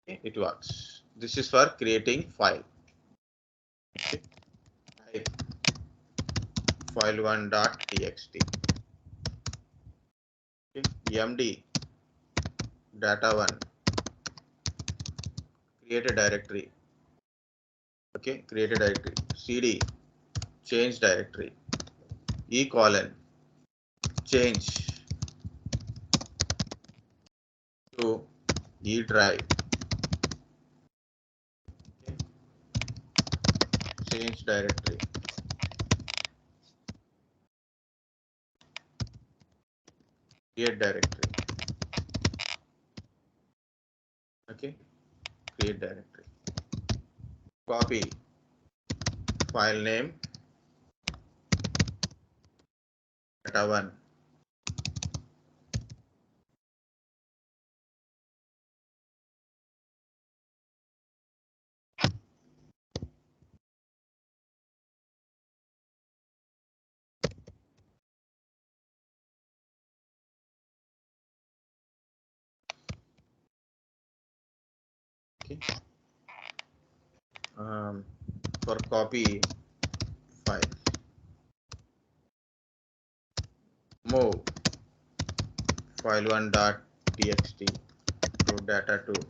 Speaker 1: Okay, it works. This is for creating file. Okay. Type file1.txt. Okay. MD data1. Create a directory. Okay, create a directory. CD change directory. E colon change to E drive. Okay. Change directory. Create directory. Okay, create directory. Copy file name data1. Okay. For copy file. Move file1.txt to data2.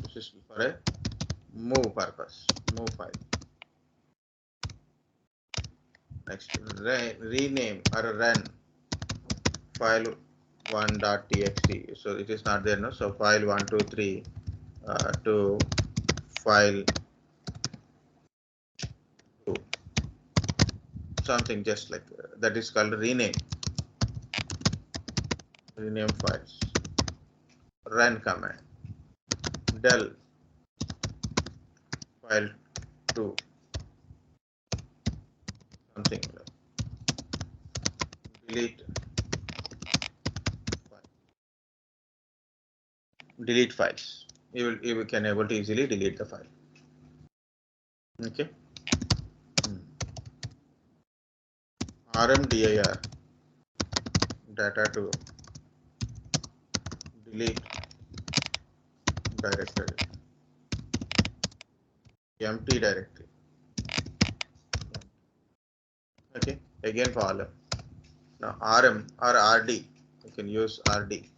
Speaker 1: This is for a move purpose. Move file. Next, rename or run file1.txt. So it is not there, no. So file 123 to file 2. Something just like that is called rename. Rename files. Run command. Del file 2. Something like delete file. Delete files. You can able to easily delete the file. Okay. RMDIR data2 delete directory, empty directory. Okay, again for all. Now RM or RD, you can use RD.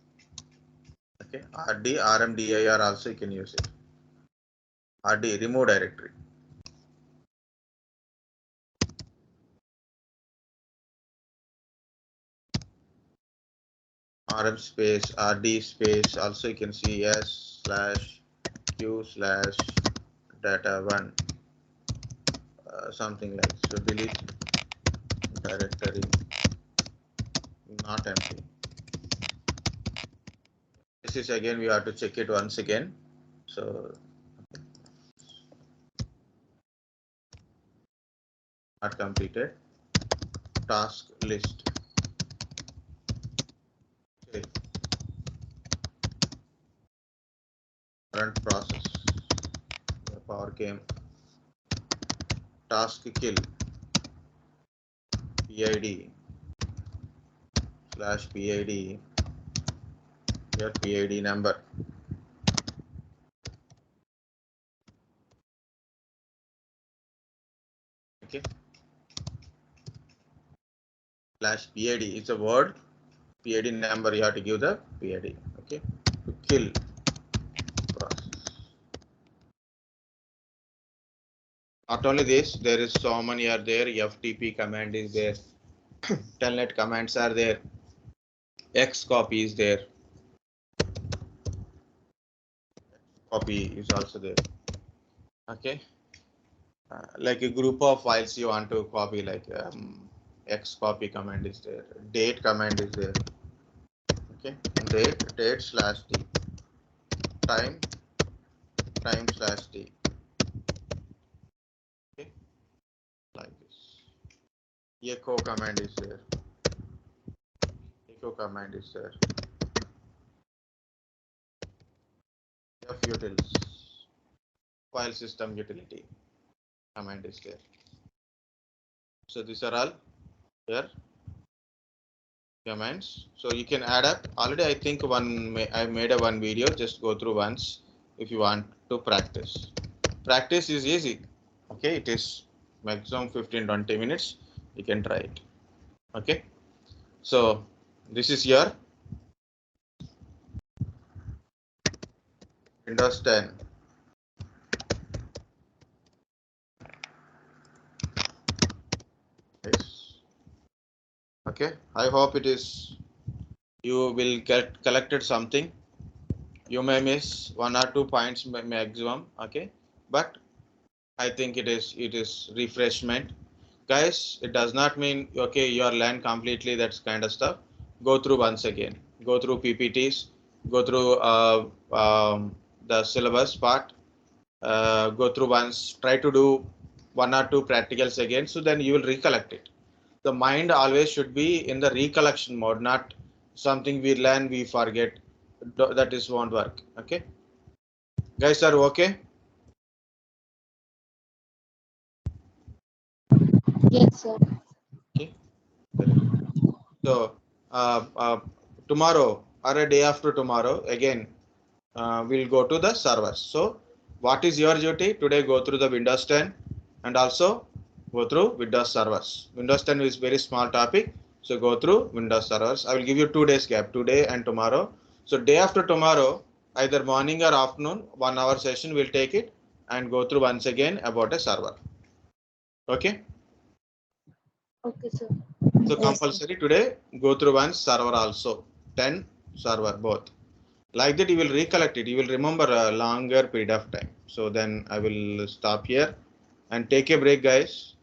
Speaker 1: Okay, RD, RMDIR also you can use it. RD, remove directory. RM space, RD space, also you can see s/q/data1, something like so. Delete directory, not empty. This is again we have to check it once again. So not completed. Task list. Okay. Current process. The power came. Task kill. PID/PID. Your PID number. Okay. /PID. It's a word. PID number. You have to give the PID. Okay. To kill process. Not only this, there is so many are there. FTP command is there. Telnet commands are there. Xcopy is there. Copy is also there. Okay. Like a group of files you want to copy, like xcopy command is there. Date command is there. Okay. Date/d. Time/d. Okay. Like this. Echo command is there. Echo command is there. Futils. File system utility command is there. So these are all here commands. So you can add up. Already I think I made one video. Just go through once if you want to practice. Practice is easy. Okay, it is maximum 15-20 minutes. You can try it. Okay. So this is your Windows 10. Yes. Okay. I hope it is. You will get collected something. You may miss 1 or 2 points maximum. Okay, but I think it is refreshment. Guys, it does not mean okay you are learned completely, that's kind of stuff. Go through once again, go through PPTs, go through the syllabus part, go through once, try to do 1 or 2 practicals again, so then you will recollect it. The mind always should be in the recollection mode, not something we learn we forget. That is won't work. Okay, guys are okay?
Speaker 2: Yes, sir.
Speaker 1: Okay. So tomorrow or a day after tomorrow again we'll go to the servers. So what is your duty today? Go through the Windows 10 and also Go through Windows servers. Windows 10 is very small topic. So go through Windows servers. I will give you 2 days gap, today and tomorrow. So day after tomorrow, either morning or afternoon, 1 hour session we'll take it and go through once again about a server. Okay.
Speaker 2: Okay, sir.
Speaker 1: So
Speaker 2: Yes, sir.
Speaker 1: compulsory today go through one server also, 10 server both. Like that you will recollect it. You will remember a longer period of time. So then I will stop here and take a break, guys.